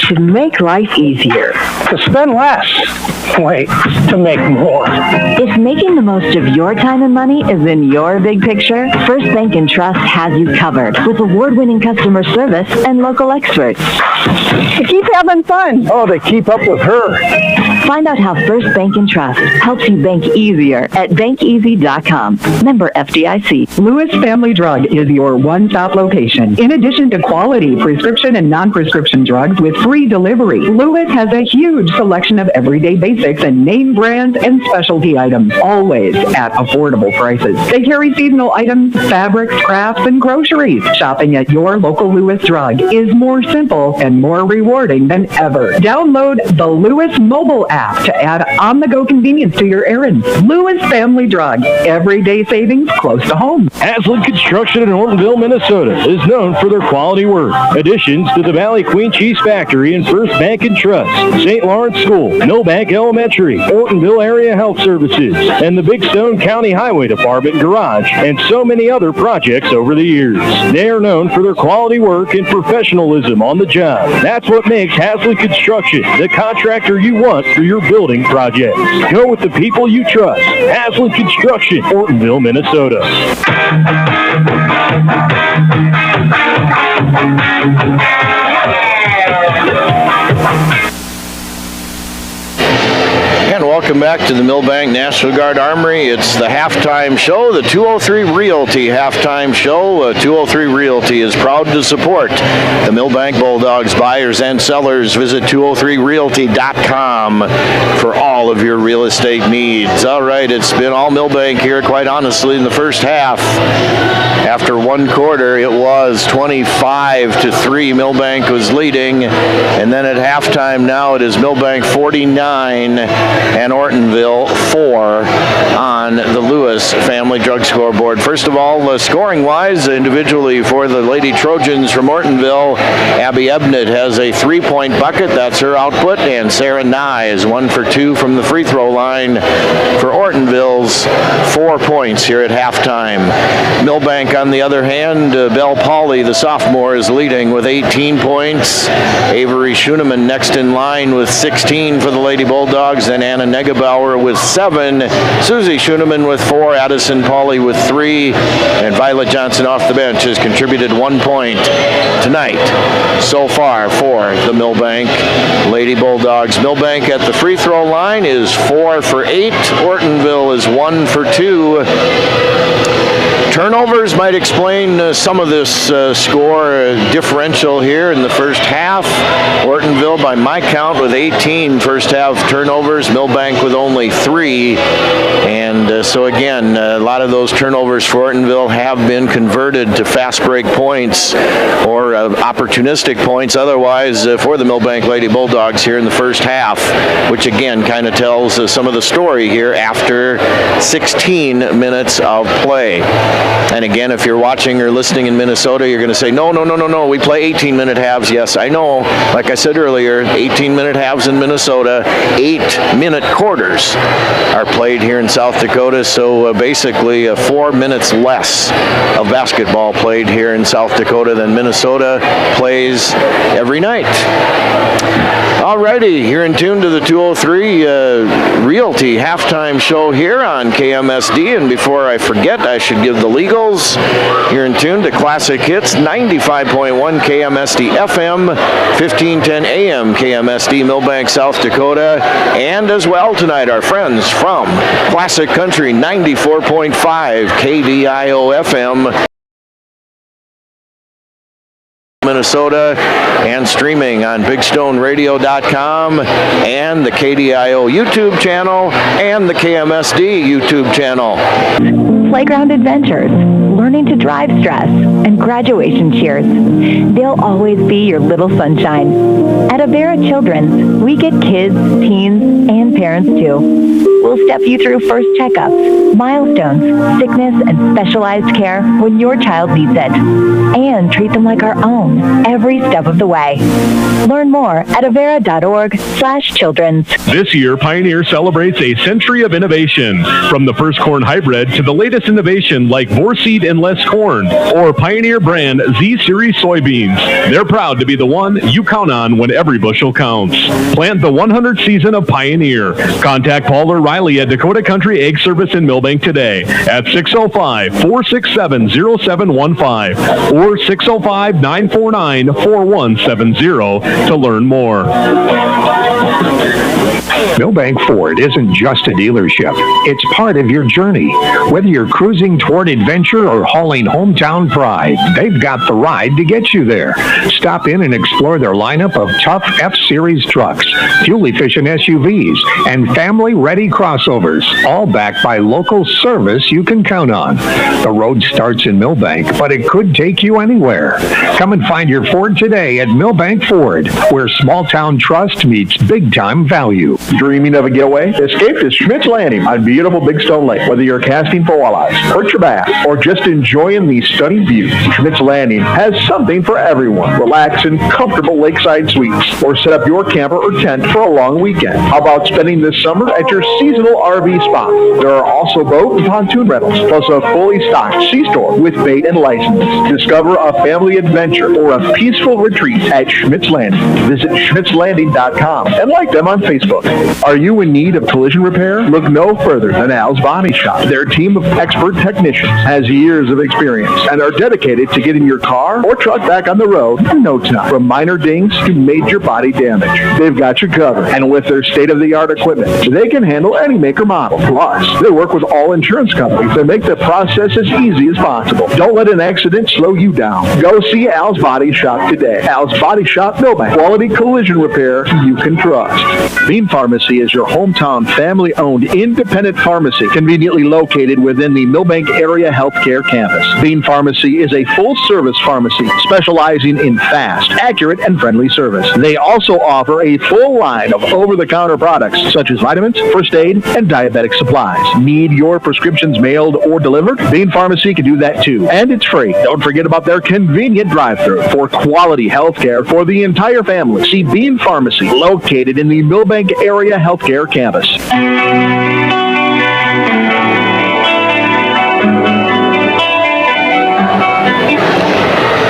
To make life easier. To spend less. Wait, to make more. If making the most of your time and money is in your big picture, First Bank and Trust has you covered with award-winning customer service and local experts. To keep having fun. Oh, to keep up with her. Find out how First Bank and Trust helps you bank easier at bankeasy.com. Member FDIC. Lewis Family Drug is your one-stop location. In addition to quality prescription and non-prescription drugs with free delivery, Lewis has a huge selection of everyday basics and name brands and specialty items, always at affordable prices. They carry seasonal items, fabrics, crafts, and groceries. Shopping at your local Lewis Drug is more simple and more rewarding than ever. Download the Lewis mobile app to add on-the-go convenience to your errands. Lewis Family Drug. Everyday savings close to home. Haslett Construction in Ortonville, Minnesota is known for their quality work. Additions to the Valley Queen Cheese Factory and First Bank and Trust, St. Lawrence School, Milbank Elementary, Ortonville Area Health Services, and the Big Stone County Highway Department Garage, and so many other projects over the years. They are known for their quality work and professionalism on the job. That's what makes Haslett Construction the contractor you want for your building projects. Go with the people you trust. Haslett Construction, Ortonville, Minnesota. And welcome back to the Milbank National Guard Armory. It's the halftime show, the 203 Realty halftime show. 203 Realty is proud to support the Milbank Bulldogs. Buyers and sellers, visit 203realty.com for all of your real estate needs. All right, it's been all Milbank here, quite honestly, in the first half. After one quarter, it was 25-3. Milbank was leading. And then at halftime now, it is Milbank 49 and Ortonville 4 on the Lewis Family Drug Scoreboard. First of all, scoring-wise, individually for the Lady Trojans from Ortonville, Abby Ebnett has a 3-point bucket. That's her output. And Sarah Nye is 1 for 2 from the free throw line for Ortonville's 4 points here at halftime. Milbank, on the other hand, Belle Pauley, the sophomore, is leading with 18 points. Avery Schoeneman next in line with 16 for the Lady Bulldogs. Then Anna Negebauer with 7. Susie Schoeneman with 4. Addison Pauley with 3. And Violet Johnson off the bench has contributed 1 point tonight so far for the Milbank Lady Bulldogs. Milbank at the free throw line is 4 for 8. Ortonville is 1 for 2. Turnovers might explain some of this score differential here in the first half. Ortonville, by my count, with 18 first half turnovers. Milbank with only 3. And And so again, a lot of those turnovers for Ortonville have been converted to fast break points or opportunistic points otherwise for the Milbank Lady Bulldogs here in the first half, which again kind of tells some of the story here after 16 minutes of play. And again, if you're watching or listening in Minnesota, you're going to say, no, we play 18-minute halves. Yes, I know. Like I said earlier, 18-minute halves in Minnesota, 8-minute quarters are played here in South Dakota, so basically 4 minutes less of basketball played here in South Dakota than Minnesota plays every night. Alrighty, you're in tune to the 203 Realty halftime show here on KMSD, and before I forget, I should give the legals. You're in tune to Classic Hits, 95.1 KMSD FM, 1510 AM KMSD Milbank, South Dakota, and as well tonight our friends from Classic Country, 94.5 KDIO FM. Minnesota, and streaming on BigStoneRadio.com and the KDIO YouTube channel and the KMSD YouTube channel. Playground adventures, learning to drive stress, and graduation cheers. They'll always be your little sunshine. At Avera Children's, we get kids, teens, and parents too. We'll step you through first checkups, milestones, sickness, and specialized care when your child needs it. And treat them like our own every step of the way. Learn more at avera.org/children's. This year, Pioneer celebrates a century of innovation. From the first corn hybrid to the latest innovation like Vorseed and Less Corn or Pioneer brand Z-Series soybeans. They're proud to be the one you count on when every bushel counts. Plant the 100th season of Pioneer. Contact Paul or Riley at Dakota Country Egg Service in Milbank today at 605-467-0715 or 605-949-4170 to learn more. Milbank Ford isn't just a dealership. It's part of your journey. Whether you're cruising toward adventure or hauling hometown pride, they've got the ride to get you there. Stop in and explore their lineup of tough F-Series trucks, fuel-efficient SUVs, and family-ready crossovers, all backed by local service you can count on. The road starts in Milbank, but it could take you anywhere. Come and find your Ford today at Milbank Ford, where small-town trust meets big-time value. Dreaming of a getaway? Escape to Schmidt's Landing on beautiful Big Stone Lake. Whether you're casting for walleyes, perch your bass, or just enjoying the stunning views, Schmidt's Landing has something for everyone. Relax in comfortable lakeside suites, or set up your camper or tent for a long weekend. How about spending this summer at your seasonal RV spot? There are also boat and pontoon rentals, plus a fully stocked C-store with bait and licenses. Discover a family adventure or a peaceful retreat at Schmidt's Landing. Visit schmidtslanding.com and like them on Facebook. Are you in need of collision repair? Look no further than Al's Body Shop. Their team of expert technicians has years of experience and are dedicated to getting your car or truck back on the road in no time. From minor dings to major body damage, they've got you covered. And with their state-of-the-art equipment, they can handle any make or model. Plus, they work with all insurance companies to make the process as easy as possible. Don't let an accident slow you down. Go see Al's Body Shop today. Al's Body Shop Milbank. Quality collision repair you can trust. Bean Pharmacy is your hometown family-owned independent pharmacy conveniently located within the Milbank Area Healthcare Campus. Bean Pharmacy is a full-service pharmacy specializing in fast, accurate, and friendly service. They also offer a full line of over-the-counter products such as vitamins, first aid, and diabetic supplies. Need your prescriptions mailed or delivered? Bean Pharmacy can do that too, and it's free. Don't forget about their convenient drive-thru for quality healthcare for the entire family. See Bean Pharmacy, located in the Milbank Area Healthcare Campus.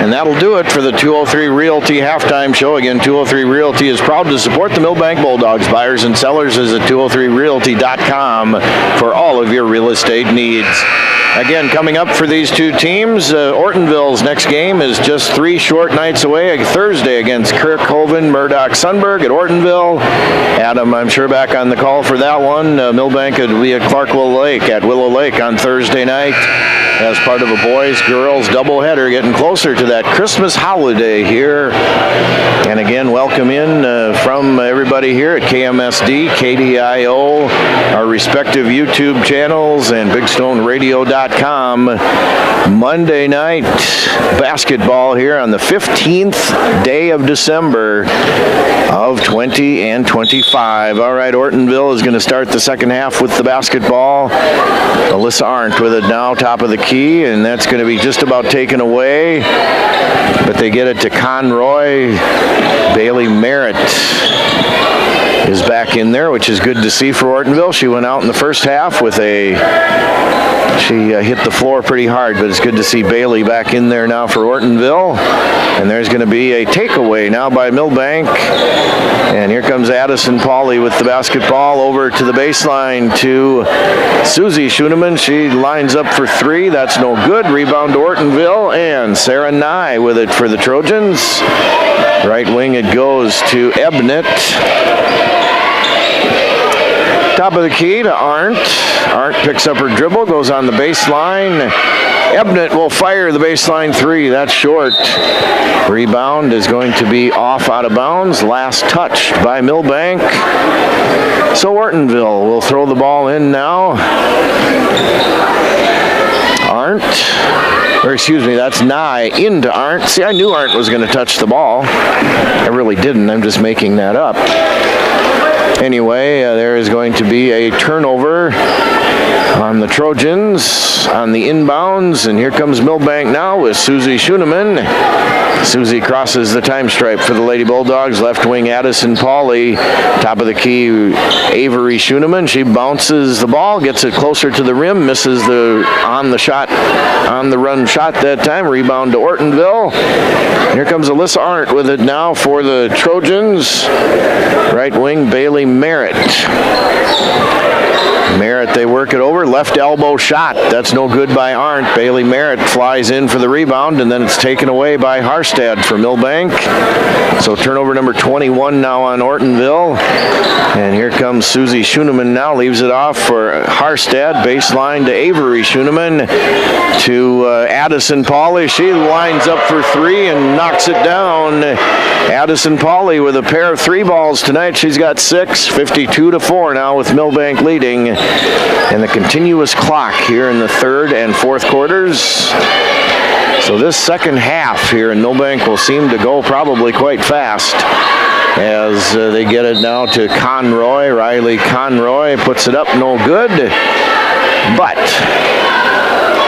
And that'll do it for the 203 Realty halftime show. Again, 203 Realty is proud to support the Milbank Bulldogs. Buyers and sellers is at 203realty.com for all of your real estate needs. Again, coming up for these two teams, Ortonville's next game is just 3 short nights away, Thursday against Kirkhoven, Murdoch-Sunburg at Ortonville. Adam, I'm sure, back on the call for that one. Milbank will be at Clarkwell Lake at Willow Lake on Thursday night as part of a boys-girls doubleheader, getting closer to that Christmas holiday here. And again, welcome in from everybody here at KMSD, KDIO, our respective YouTube channels, and BigStoneRadio.com. Monday night basketball here on the 15th day of December of 20 and 25. All right, Ortonville is going to start the second half with the basketball. Alyssa Arndt with it now, top of the key, and that's going to be just about taken away. But they get it to Conroy. Bailey Merritt is back in there, which is good to see for Ortonville. She went out in the first half with she hit the floor pretty hard, but it's good to see Bailey back in there now for Ortonville. And there's going to be a takeaway now by Milbank. And here comes Addison Pauley with the basketball over to the baseline to Susie Schoenemann. She lines up for 3. That's no good. Rebound to Ortonville, and Sarah Nye with it for the Trojans. Right wing it goes to Ebnett. Top of the key to Arndt. Arndt picks up her dribble, goes on the baseline. Ebnett will fire the baseline 3. That's short. Rebound is going to be off out of bounds. Last touched by Milbank. So Ortonville will throw the ball in now. That's Nye into Arndt. See, I knew Arndt was going to touch the ball. I really didn't. I'm just making that up. Anyway, there is going to be a turnover on the Trojans on the inbounds, and here comes Milbank now with Susie Schoenemann. Susie crosses the time stripe for the Lady Bulldogs. Left wing Addison Pauley. Top of the key Avery Schoenemann. She bounces the ball, gets it closer to the rim, misses the on the run shot that time. Rebound to Ortonville. Here comes Alyssa Arndt with it now for the Trojans. Right wing Bailey Merritt. Merritt, they work it over. Left elbow shot. That's no good by Arndt. Bailey Merritt flies in for the rebound, and then it's taken away by Harstad for Milbank. So turnover number 21 now on Ortonville. And here comes Susie Schoenemann now. Leaves it off for Harstad. Baseline to Avery Schoenemann. To Addison Pauley. She lines up for 3 and knocks it down. Addison Pauley with a pair of 3 balls tonight. She's got 6. 52-4 now with Milbank leading. And the continuous clock here in the third and fourth quarters. So this second half here in Milbank will seem to go probably quite fast as they get it now to Conroy. Riley Conroy puts it up, no good. But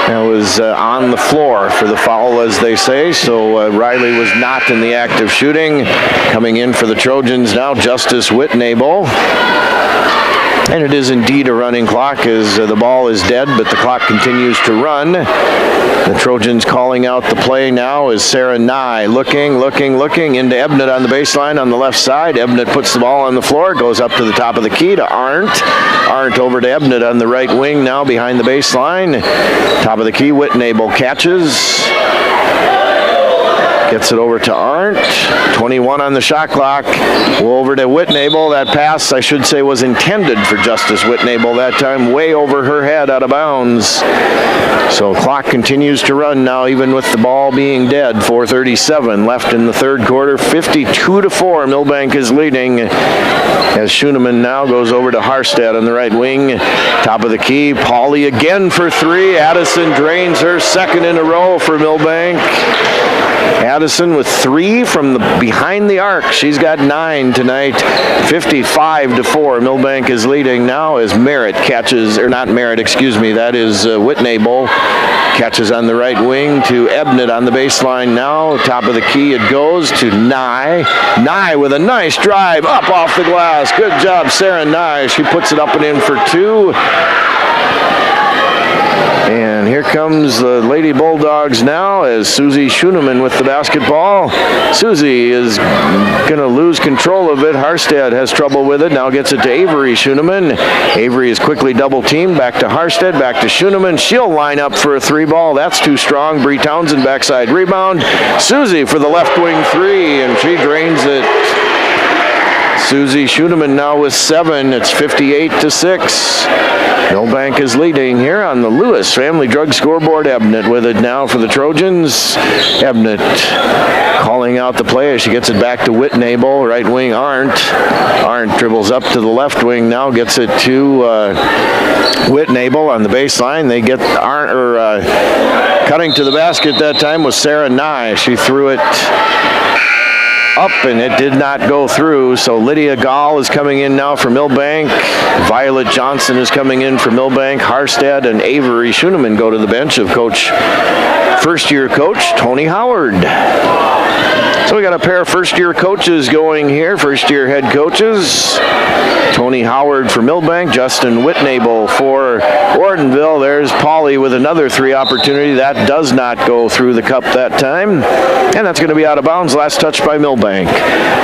that was on the floor for the foul, as they say. So Riley was not in the act of shooting. Coming in for the Trojans now, Justice Whitnable. And it is indeed a running clock as the ball is dead, but the clock continues to run. The Trojans calling out the play now is Sarah Nye. Looking into Ebnett on the baseline on the left side. Ebnett puts the ball on the floor, goes up to the top of the key to Arndt. Arndt over to Ebnett on the right wing now behind the baseline. Top of the key, Whitnable catches. Gets it over to Arndt. 21 on the shot clock. Over to Whitnable. That pass, I should say, was intended for Justice Whitnable that time. Way over her head, out of bounds. So clock continues to run now, even with the ball being dead. 4:37 left in the third quarter. 52-4. Milbank is leading as Schoenemann now goes over to Harstad on the right wing. Top of the key. Pauley again for 3. Addison drains her second in a row for Milbank. Addison with 3 from behind the arc. She's got 9 tonight. 55-4. Milbank is leading now as Merritt catches, or not Merritt, excuse me. That is Whitnable. Catches on the right wing to Ebnett on the baseline now. Top of the key it goes to Nye. Nye with a nice drive up off the glass. Good job, Sarah Nye. She puts it up and in for 2. And here comes the Lady Bulldogs now as Susie Schoeneman with the basketball. Susie is going to lose control of it. Harstead has trouble with it. Now gets it to Avery Schoeneman. Avery is quickly double teamed. Back to Harstead. Back to Schoeneman. She'll line up for a three ball. That's too strong. Bree Townsend backside rebound. Susie for the left wing three, and she drains it. Susie Schoeneman now with 7. It's 58-6. Milbank is leading here on the Lewis Family Drug Scoreboard. Ebnett with it now for the Trojans. Ebnett calling out the play as she gets it back to Whitnable. Right wing Arndt. Arndt dribbles up to the left wing now, gets it to Whitnable on the baseline. They get Arndt, cutting to the basket that time was Sarah Nye. She threw it up and it did not go through. So Lydia Gall is coming in now for Milbank. Violet Johnson is coming in for Milbank. Harstead and Avery Schoeneman go to the bench of first-year coach Tony Howard. So we got a pair of first-year coaches going here, first-year head coaches. Tony Howard for Milbank, Justin Whitnable for Ortonville. There's Pauly with another three opportunity. That does not go through the cup that time. And that's going to be out of bounds. Last touch by Milbank.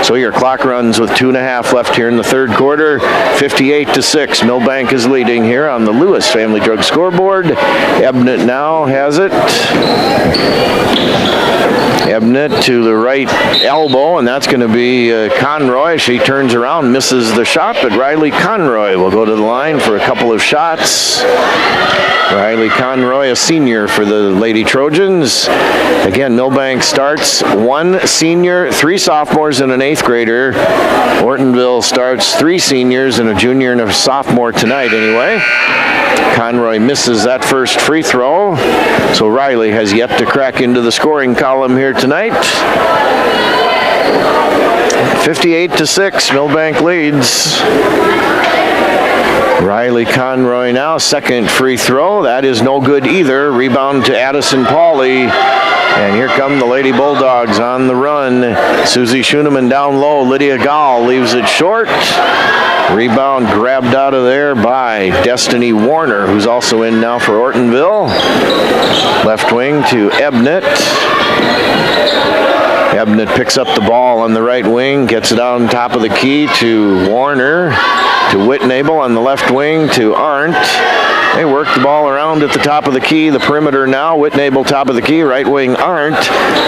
So your clock runs with 2.5 left here in the third quarter. 58-6. Milbank is leading here on the Lewis Family Drug Scoreboard. Ebnett now has it. Ebnett to the right elbow, and that's going to be Conroy. She turns around, misses the shot, but Riley Conroy will go to the line for a couple of shots. Riley Conroy, a senior for the Lady Trojans. Again, Milbank starts 1 senior, 3 sophomores, and an 8th grader. Ortonville starts 3 seniors and a junior and a sophomore tonight anyway. Conroy misses that first free throw, so Riley has yet to crack into the scoring column here tonight. 58-6, Milbank leads. Riley Conroy now, second free throw. That is no good either. Rebound to Addison Pauly. And here come the Lady Bulldogs on the run. Susie Schoeneman down low. Lydia Gall leaves it short. Rebound grabbed out of there by Destiny Warner, who's also in now for Ortonville. Left wing to Ebnett. Ebnett picks up the ball on the right wing, gets it on top of the key to Warner, to Whitnable on the left wing to Arndt. They work the ball around at the top of the key, the perimeter now. Whitnable top of the key, right wing Arndt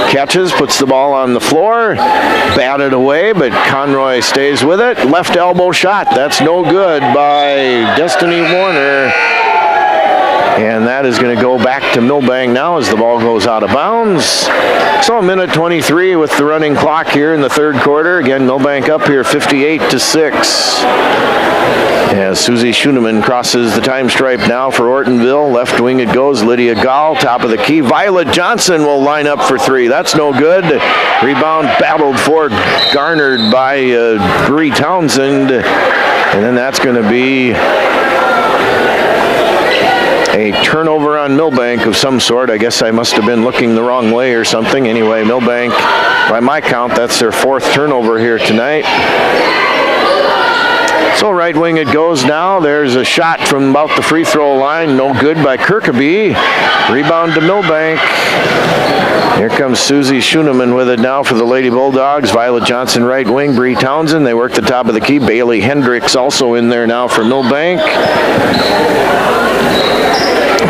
catches, puts the ball on the floor, batted away, but Conroy stays with it. Left elbow shot, that's no good by Destiny Warner. And that is going to go back to Milbank now as the ball goes out of bounds. So 1:23 with the running clock here in the third quarter. Again, Milbank up here 58-6. As Susie Schoeneman crosses the time stripe now for Ortonville. Left wing it goes. Lydia Gall, top of the key. Violet Johnson will line up for 3. That's no good. Rebound battled for, garnered by Bree Townsend. And then that's going to be a turnover on Milbank of some sort. I guess I must have been looking the wrong way or something. Anyway, Milbank, by my count, that's their 4th turnover here tonight. So right wing it goes now. There's a shot from about the free throw line. No good by Kirkaby. Rebound to Milbank. Here comes Susie Schoeneman with it now for the Lady Bulldogs. Violet Johnson right wing. Bree Townsend. They work the top of the key. Bailey Hendricks also in there now for Milbank.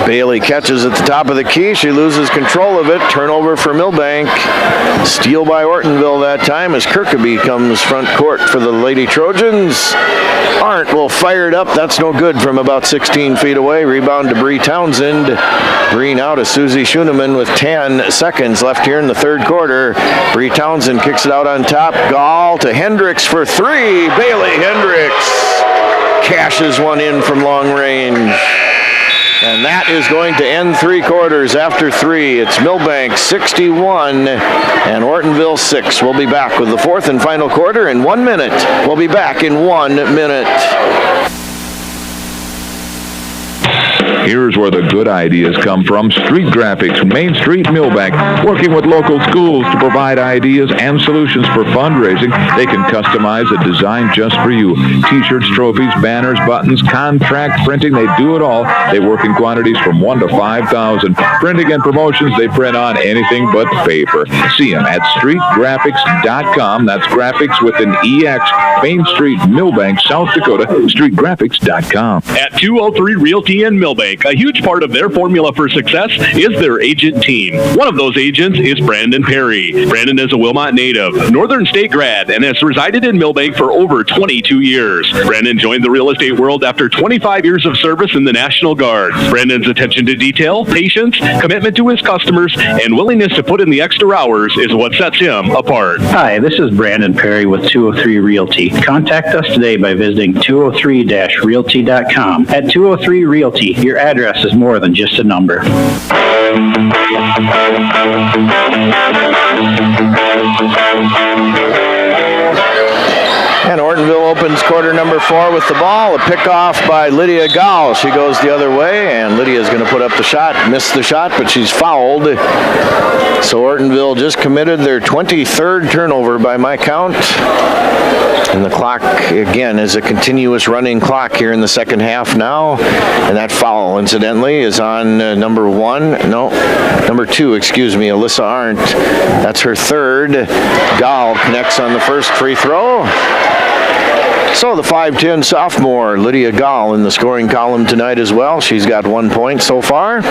Bailey catches at the top of the key. She loses control of it. Turnover for Milbank. Steal by Ortonville that time as Kirkaby comes front court for the Lady Trojans. Arndt will fire it up. That's no good from about 16 feet away. Rebound to Bree Townsend. Bree now to Susie Schoeneman with 10 seconds left here in the third quarter. Bree Townsend kicks it out on top. Gall to Hendricks for 3. Bailey Hendricks cashes one in from long range. And that is going to end 3 quarters after 3. It's Milbank 61 and Ortonville 6. We'll be back with the 4th and final quarter in 1 minute. We'll be back in 1 minute. Here's where the good ideas come from. Street Graphics, Main Street Milbank, working with local schools to provide ideas and solutions for fundraising. They can customize a design just for you. T-shirts, trophies, banners, buttons, contract printing, they do it all. They work in quantities from 1 to 5,000. Printing and promotions, they print on anything but paper. See them at streetgraphics.com. That's graphics with an EX. Main Street, Milbank, South Dakota, streetgraphics.com. At 203 Realty in Milbank, a huge part of their formula for success is their agent team. One of those agents is Brandon Perry. Brandon is a Wilmot native, Northern State grad, and has resided in Milbank for over 22 years. Brandon joined the real estate world after 25 years of service in the National Guard. Brandon's attention to detail, patience, commitment to his customers, and willingness to put in the extra hours is what sets him apart. Hi, this is Brandon Perry with 203 Realty. Contact us today by visiting 203-realty.com. At 203 Realty, your address is more than just a number. And Ortonville opens quarter number 4 with the ball. A pickoff by Lydia Gall. She goes the other way, and Lydia's going to put up the shot. Missed the shot, but she's fouled. So Ortonville just committed their 23rd turnover by my count. And the clock, again, is a continuous running clock here in the second half now. And that foul, incidentally, is on number 2, Alyssa Arndt. That's her third. Gall connects on the first free throw. So the 5'10" sophomore, Lydia Gall, in the scoring column tonight as well. She's got 1 point so far.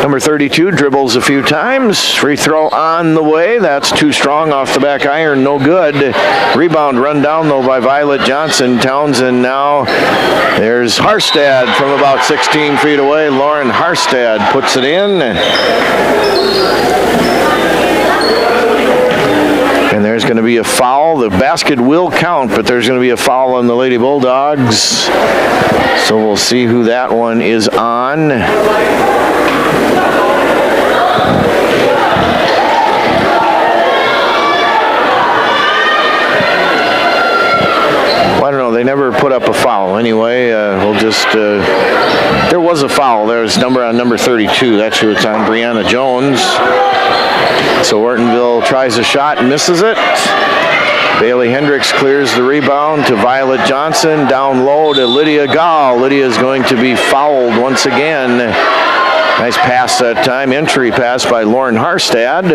Number 32 dribbles a few times. Free throw on the way. That's too strong off the back iron. No good. Rebound run down, though, by Violet Johnson. Townsend now. There's Harstad from about 16 feet away. Lauren Harstad puts it in. And there's going to be a foul. The basket will count, but there's going to be a foul on the Lady Bulldogs. So we'll see who that one is on. Well, I don't know. They never put up a foul. Anyway, we'll just... there was a foul. There's number 32. That's who it's on, Brianna Jones. So Ortonville tries a shot and misses it. Bailey Hendricks clears the rebound to Violet Johnson. Down low to Lydia Gall. Lydia is going to be fouled once again. Nice pass that time. Entry pass by Lauren Harstad.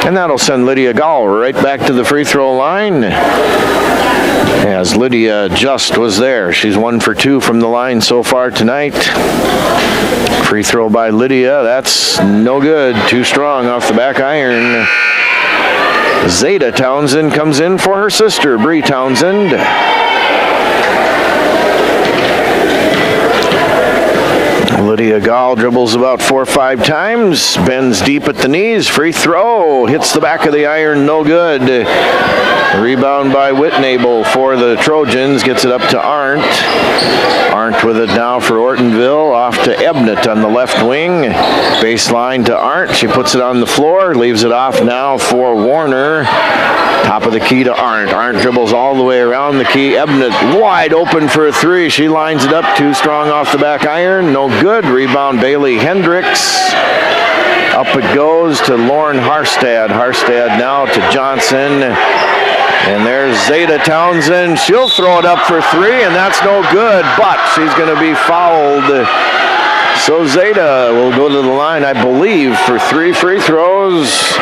And that'll send Lydia Gall right back to the free throw line. As Lydia just was there. She's 1 for 2 from the line so far tonight. Free throw by Lydia. That's no good. Too strong off the back iron. Zeta Townsend comes in for her sister, Bree Townsend. Lydia Gall dribbles about 4 or 5 times, bends deep at the knees, free throw, hits the back of the iron, no good. Rebound by Whitnable for the Trojans, gets it up to Arndt. Arndt with it now for Ortonville, off to Ebnett on the left wing. Baseline to Arndt, she puts it on the floor, leaves it off now for Warner. Top of the key to Arndt. Arndt dribbles all the way around the key. Ebnett wide open for a 3. She lines it up, too strong off the back iron, no good. Rebound Bailey Hendricks. Up it goes to Lauren Harstad. Harstad now to Johnson. And there's Zeta Townsend. She'll throw it up for 3, and that's no good, but she's going to be fouled. So Zeta will go to the line, I believe, for 3 free throws.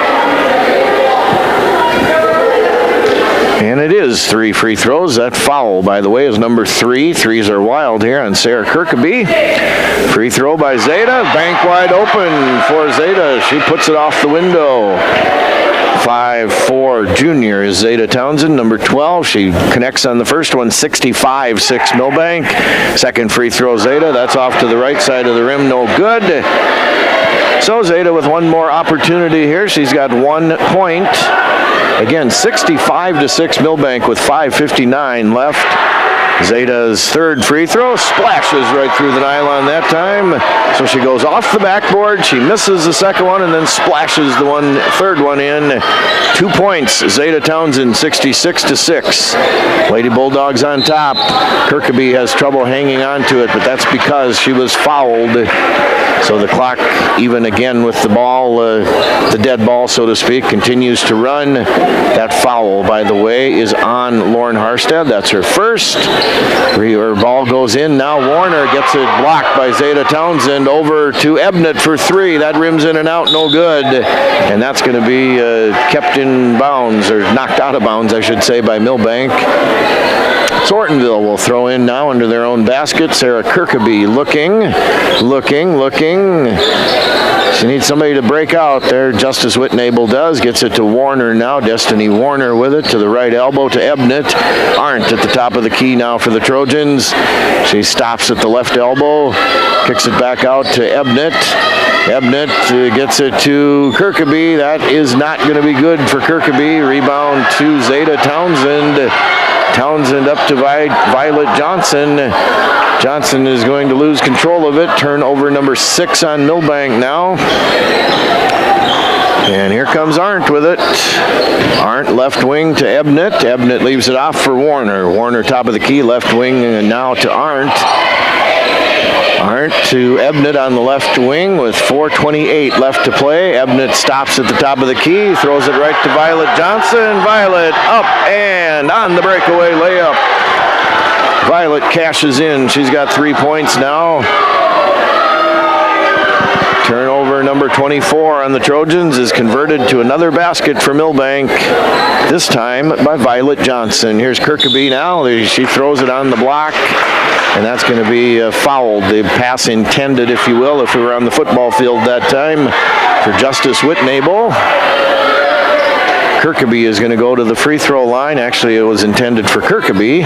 And it is 3 free throws. That foul, by the way, is number 3. Threes are wild here on Sarah Kirkeby. Free throw by Zeta. Bank wide open for Zeta. She puts it off the window. 5'4" junior is Zeta Townsend, number 12. She connects on the first one, 65-6 Milbank. Second free throw, Zeta. That's off to the right side of the rim, no good. So Zeta with one more opportunity here. She's got 1 point. Again, 65-6 Milbank with 5:59 left. Zeta's third free throw splashes right through the nylon that time. So she goes off the backboard. She misses the second one and then splashes the third one in. 2 points. Zeta Townsend 66-6. Lady Bulldogs on top. Kirkaby has trouble hanging on to it, but that's because she was fouled. So the clock, even again with the ball, the dead ball, so to speak, continues to run. That foul, by the way, is on Lauren Harstead. That's her first. Her ball goes in. Now Warner gets it blocked by Zeta Townsend. Over to Ebnett for three. That rims in and out, no good. And that's going to be kept in bounds, or knocked out of bounds, I should say, by Milbank. Ortonville will throw in now under their own basket. Sarah Kirkaby looking. She needs somebody to break out there. Justice Whitnable does. Gets it to Warner now. Destiny Warner with it to the right elbow to Ebnett. Arndt at the top of the key now for the Trojans. She stops at the left elbow. Kicks it back out to Ebnett. Ebnett gets it to Kirkaby. That is not going to be good for Kirkaby. Rebound to Zeta Townsend. Townsend up to Violet Johnson. Johnson is going to lose control of it. Turnover number 6 on Milbank now. And here comes Arndt with it. Arndt left wing to Ebnett. Ebnett leaves it off for Warner. Warner top of the key, left wing, and now to Arndt. Arndt to Ebnett on the left wing with 4:28 left to play. Ebnett stops at the top of the key, throws it right to Violet Johnson. Violet up and on the breakaway layup. Violet cashes in. She's got 3 points now. Turnover number 24 on the Trojans is converted to another basket for Milbank, this time by Violet Johnson. Here's Kirkaby now. She throws it on the block, and that's going to be fouled. The pass intended, if you will, if we were on the football field that time, for Justice Whitnable. Kirkaby is going to go to the free throw line. Actually, it was intended for Kirkaby.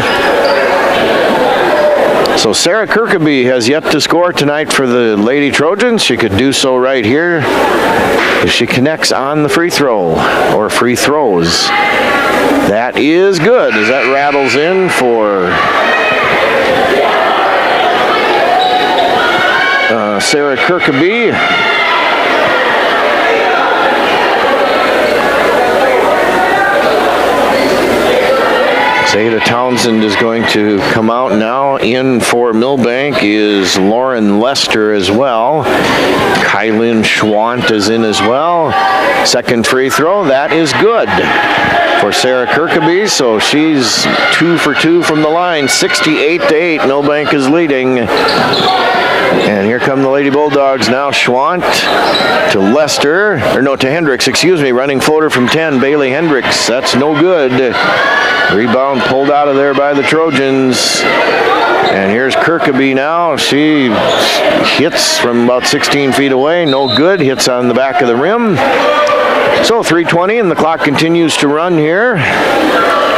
So Sarah Kirkaby has yet to score tonight for the Lady Trojans. She could do so right here if she connects on the free throw, or free throws. That is good as that rattles in for Sarah Kirkaby. Zeta Townsend is going to come out now. In for Milbank is Lauren Lester as well. Kylan Schwant is in as well. Second free throw, that is good for Sarah Kirkaby, so she's 2 for 2 from the line. 68-8, Milbank is leading. And here come the Lady Bulldogs now. Schwant to Lester, to Hendricks, running floater from 10, Bailey Hendricks. That's no good. Rebound pulled out of there by the Trojans. And here's Kirkaby now. She hits from about 16 feet away. No good. Hits on the back of the rim. So 3:20 and the clock continues to run here.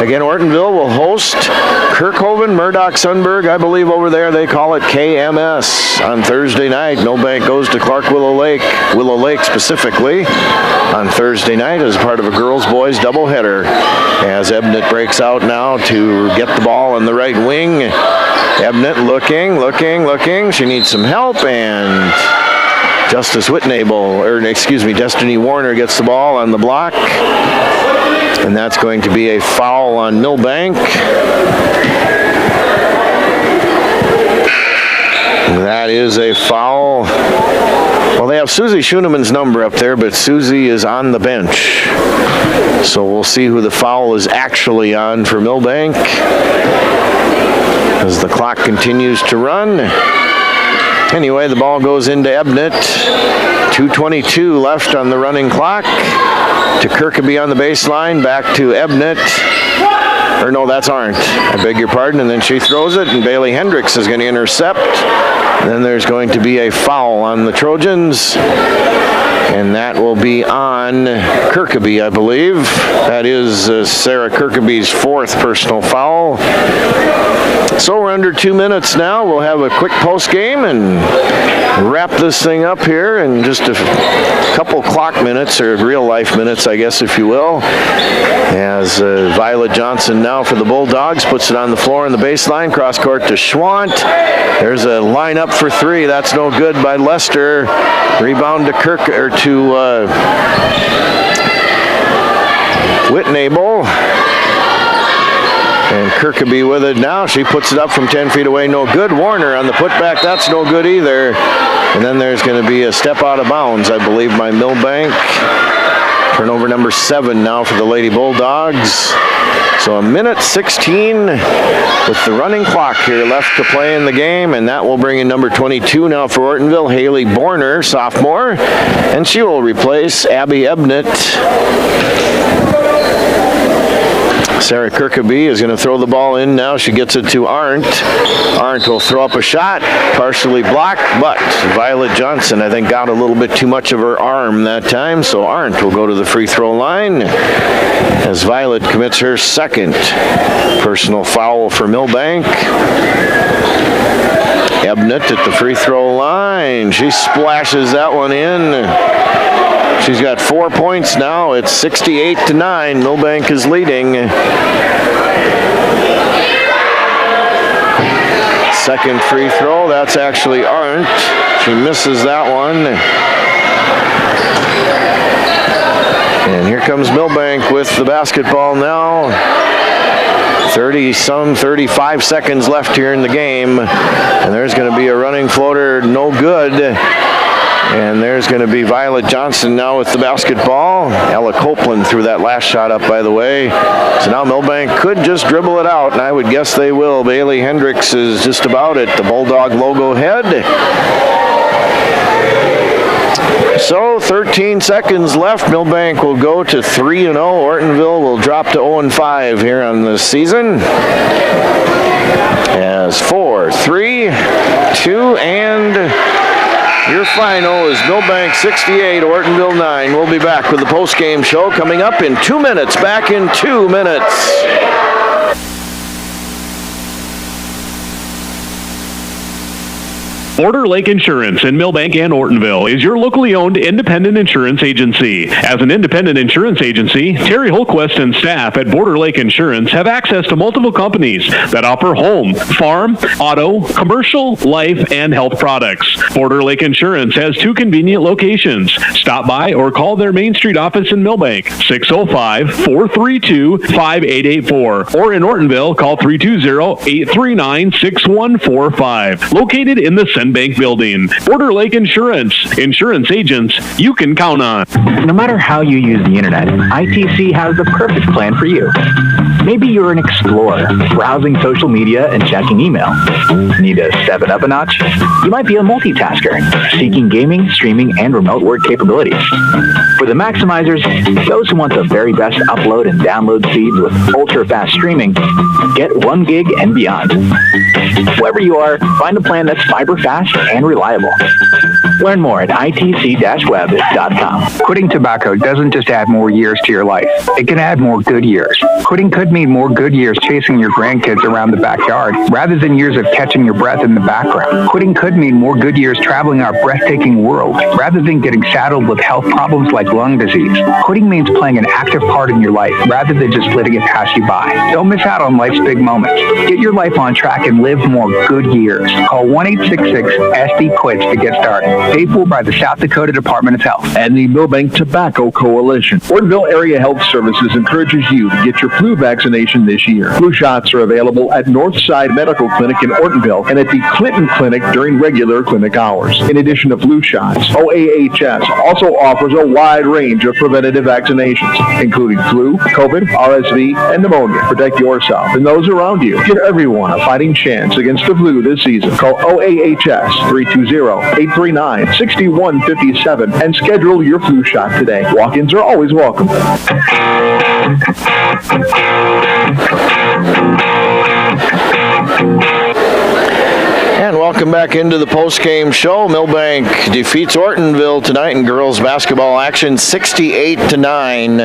Again, Ortonville will host Kirkhoven, Murdoch, Sunburg. I believe over there they call it KMS on Thursday night. Milbank goes to Clark Willow Lake specifically on Thursday night as part of a girls-boys doubleheader. As Ebnett breaks out now to get the ball on the right wing. Ebnett looking. She needs some help, and Destiny Warner gets the ball on the block. And that's going to be a foul on Milbank. That is a foul. Well, they have Susie Schoenemann's number up there, but Susie is on the bench. So we'll see who the foul is actually on for Milbank as the clock continues to run. Anyway, the ball goes into Ebnett. 2:22 left on the running clock. To Kirkaby on the baseline, back to Ebnett. That's Arndt. I beg your pardon. And then she throws it, and Bailey Hendricks is going to intercept. And then there's going to be a foul on the Trojans. And that will be on Kirkaby, I believe. That is Sarah Kirkaby's 4th personal foul. So we're under 2 minutes now. We'll have a quick post game and wrap this thing up here in just a couple clock minutes, or real life minutes, I guess, if you will. As Violet Johnson now for the Bulldogs puts it on the floor in the baseline, cross court to Schwant. There's a lineup for 3. That's no good by Lester. Rebound to Whitnable. And Kirkaby with it now. She puts it up from 10 feet away. No good. Warner on the putback. That's no good either. And then there's going to be a step out of bounds, I believe, by Milbank. Turnover number 7 now for the Lady Bulldogs. So 1:16 with the running clock here left to play in the game, and that will bring in number 22 now for Ortonville, Haley Borner, sophomore, and she will replace Abby Ebnett. Sarah Kirkaby is going to throw the ball in now. She gets it to Arndt. Arndt will throw up a shot, partially blocked, but Violet Johnson, I think, got a little bit too much of her arm that time, so Arndt will go to the free throw line as Violet commits her 2nd personal foul for Milbank. Ebnett at the free throw line. She splashes that one in. She's got 4 points now. It's 68-9. Milbank is leading. 2nd free throw. That's actually Arndt. She misses that one. And here comes Milbank with the basketball now. 35 seconds left here in the game. And there's going to be a running floater. No good. And there's going to be Violet Johnson now with the basketball. Ella Copeland threw that last shot up, by the way. So now Milbank could just dribble it out, and I would guess they will. Bailey Hendricks is just about it. The Bulldog logo head. So 13 seconds left. Milbank will go to 3-0. Ortonville will drop to 0-5 here on this season. As 4, 3, 2, and... your final is Milbank 68, Ortonville 9. We'll be back with the post-game show coming up in 2 minutes. Back in 2 minutes. Border Lake Insurance in Milbank and Ortonville is your locally owned independent insurance agency. As an independent insurance agency, Terry Holquist and staff at Border Lake Insurance have access to multiple companies that offer home, farm, auto, commercial, life, and health products. Border Lake Insurance has 2 convenient locations. Stop by or call their Main Street office in Milbank, 605-432-5884. Or in Ortonville, call 320-839-6145. Located in the Bank building. Border Lake Insurance. Insurance agents you can count on. No matter how you use the internet, ITC has the perfect plan for you. Maybe you're an explorer, browsing social media and checking email. Need to step it up a notch? You might be a multitasker, seeking gaming, streaming, and remote work capabilities. For the maximizers, those who want the very best upload and download speeds with ultra-fast streaming, get 1 gig and beyond. Wherever you are, find a plan that's fiber fast and reliable. Learn more at itc-web.com. Quitting tobacco doesn't just add more years to your life. It can add more good years. Quitting could mean more good years chasing your grandkids around the backyard rather than years of catching your breath in the background. Quitting could mean more good years traveling our breathtaking world rather than getting saddled with health problems like lung disease. Quitting means playing an active part in your life rather than just letting it pass you by. Don't miss out on life's big moments. Get your life on track and live more good years. Call 1-866-SD-QUITS to get started. Paid for by the South Dakota Department of Health and the Milbank Tobacco Coalition. Ortonville Area Health Services encourages you to get your flu vaccination this year. Flu shots are available at Northside Medical Clinic in Ortonville and at the Clinton Clinic during regular clinic hours. In addition to flu shots, OAHS also offers a wide range of preventative vaccinations, including flu, COVID, RSV, and pneumonia. Protect yourself and those around you. Give everyone a fighting chance against the flu this season. Call OAHS 320-839-6157 and schedule your flu shot today. Walk-ins are always welcome. And welcome back into the post-game show. Milbank defeats Ortonville tonight in girls basketball action 68-9.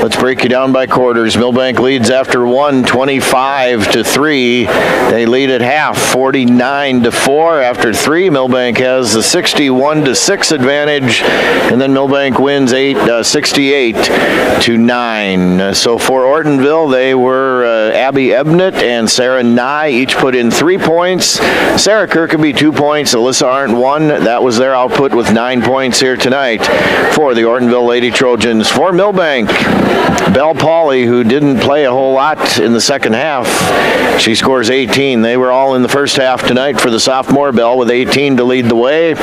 Let's break you down by quarters. Milbank leads after 1, 25-3. They lead at half 49-4. After 3, Milbank has the 61-6 advantage, and then Milbank wins 68-9. So for Ortonville, they were Abby Ebnett and Sarah Nye each put in 3 points. Sarah Kirkeby 2 points. Alyssa Arndt 1. That was their output with 9 points here tonight for the Ortonville Lady Trojans. For Milbank, Belle Pauley, who didn't play a whole lot in the second half, she scores 18. They were all in the first half tonight for the sophomore. Belle with 18 to lead the way.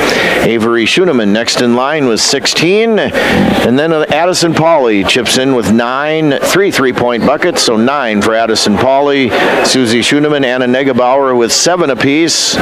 Avery Schoeneman next in line with 16. And then Addison Pauley chips in with 9, 3 3-point buckets, so 9 for Addison Pauley. Susie Schoeneman, Anna Negebauer with 7 apiece.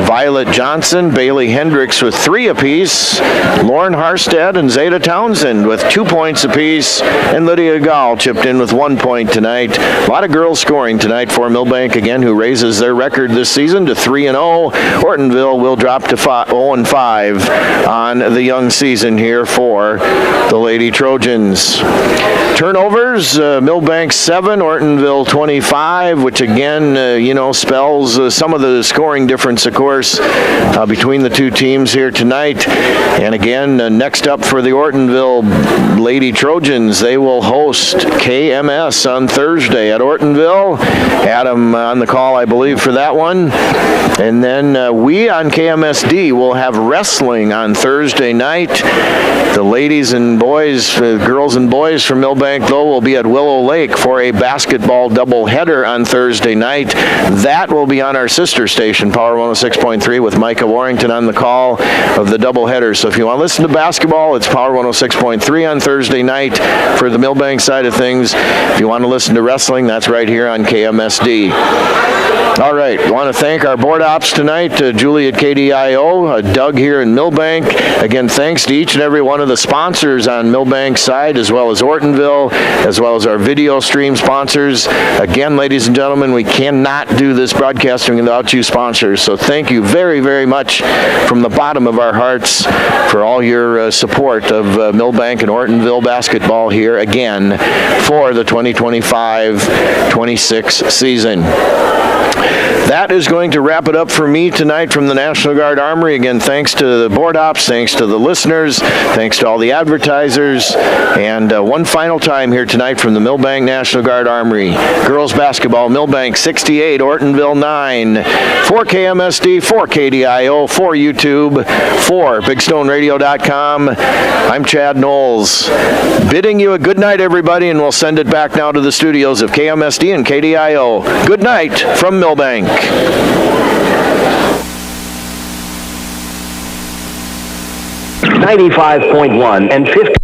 Violet Johnson, Bailey Hendricks with 3 apiece. Lauren Harstead and Zeta Townsend with 2 points apiece. And Lydia Gall chipped in with 1 point tonight. A lot of girls scoring tonight for Milbank again, who raises their record this season to 3-0. Ortonville will drop to 0-5 on the young season here for the Lady Trojans. Turnovers, Milbank 7, Ortonville 25, which again, spells some of the scoring difference, of course, between the two teams here tonight. And again, next up for the Ortonville Lady Trojans, they will host KMS on Thursday at Ortonville. Adam on the call, I believe, for that one. And then we on KMSD will have wrestling on Thursday night. The ladies and boys, girls and boys from Milbank, though, will be at Willow Lake for a basketball doubleheader on Thursday night. That will be on our sister station, Power 106.3, with Micah Warrington on the call of the doubleheader. So if you want to listen to basketball, it's Power 106.3 on Thursday night for the Milbank side of things. If you want to listen to wrestling, that's right here on KMSD. All right, I want to thank our board ops tonight, Julie at KDIO, Doug here in Milbank. Again, thanks to each and every one of the sponsors on Milbank's side, as well as Ortonville, as well as our video stream sponsors. Again, ladies and gentlemen, we cannot do this broadcasting without you sponsors. So thank you very, very much from the bottom of our hearts for all your support of Milbank and Ortonville basketball here again for the 2025-26 season. That is going to wrap it up for me tonight from the National Guard Armory. Again, thanks to the board ops, thanks to the listeners, thanks to all the advertisers, and one final time here tonight from the Milbank National Guard Armory. Girls basketball, Milbank 68, Ortonville 9. For KMSD, for KDIO, for YouTube, for BigStoneRadio.com, I'm Chad Knowles, bidding you a good night, everybody, and we'll send it back now to the studios of KMSD and KDIO. Good night from Milbank. 95.1 and 50.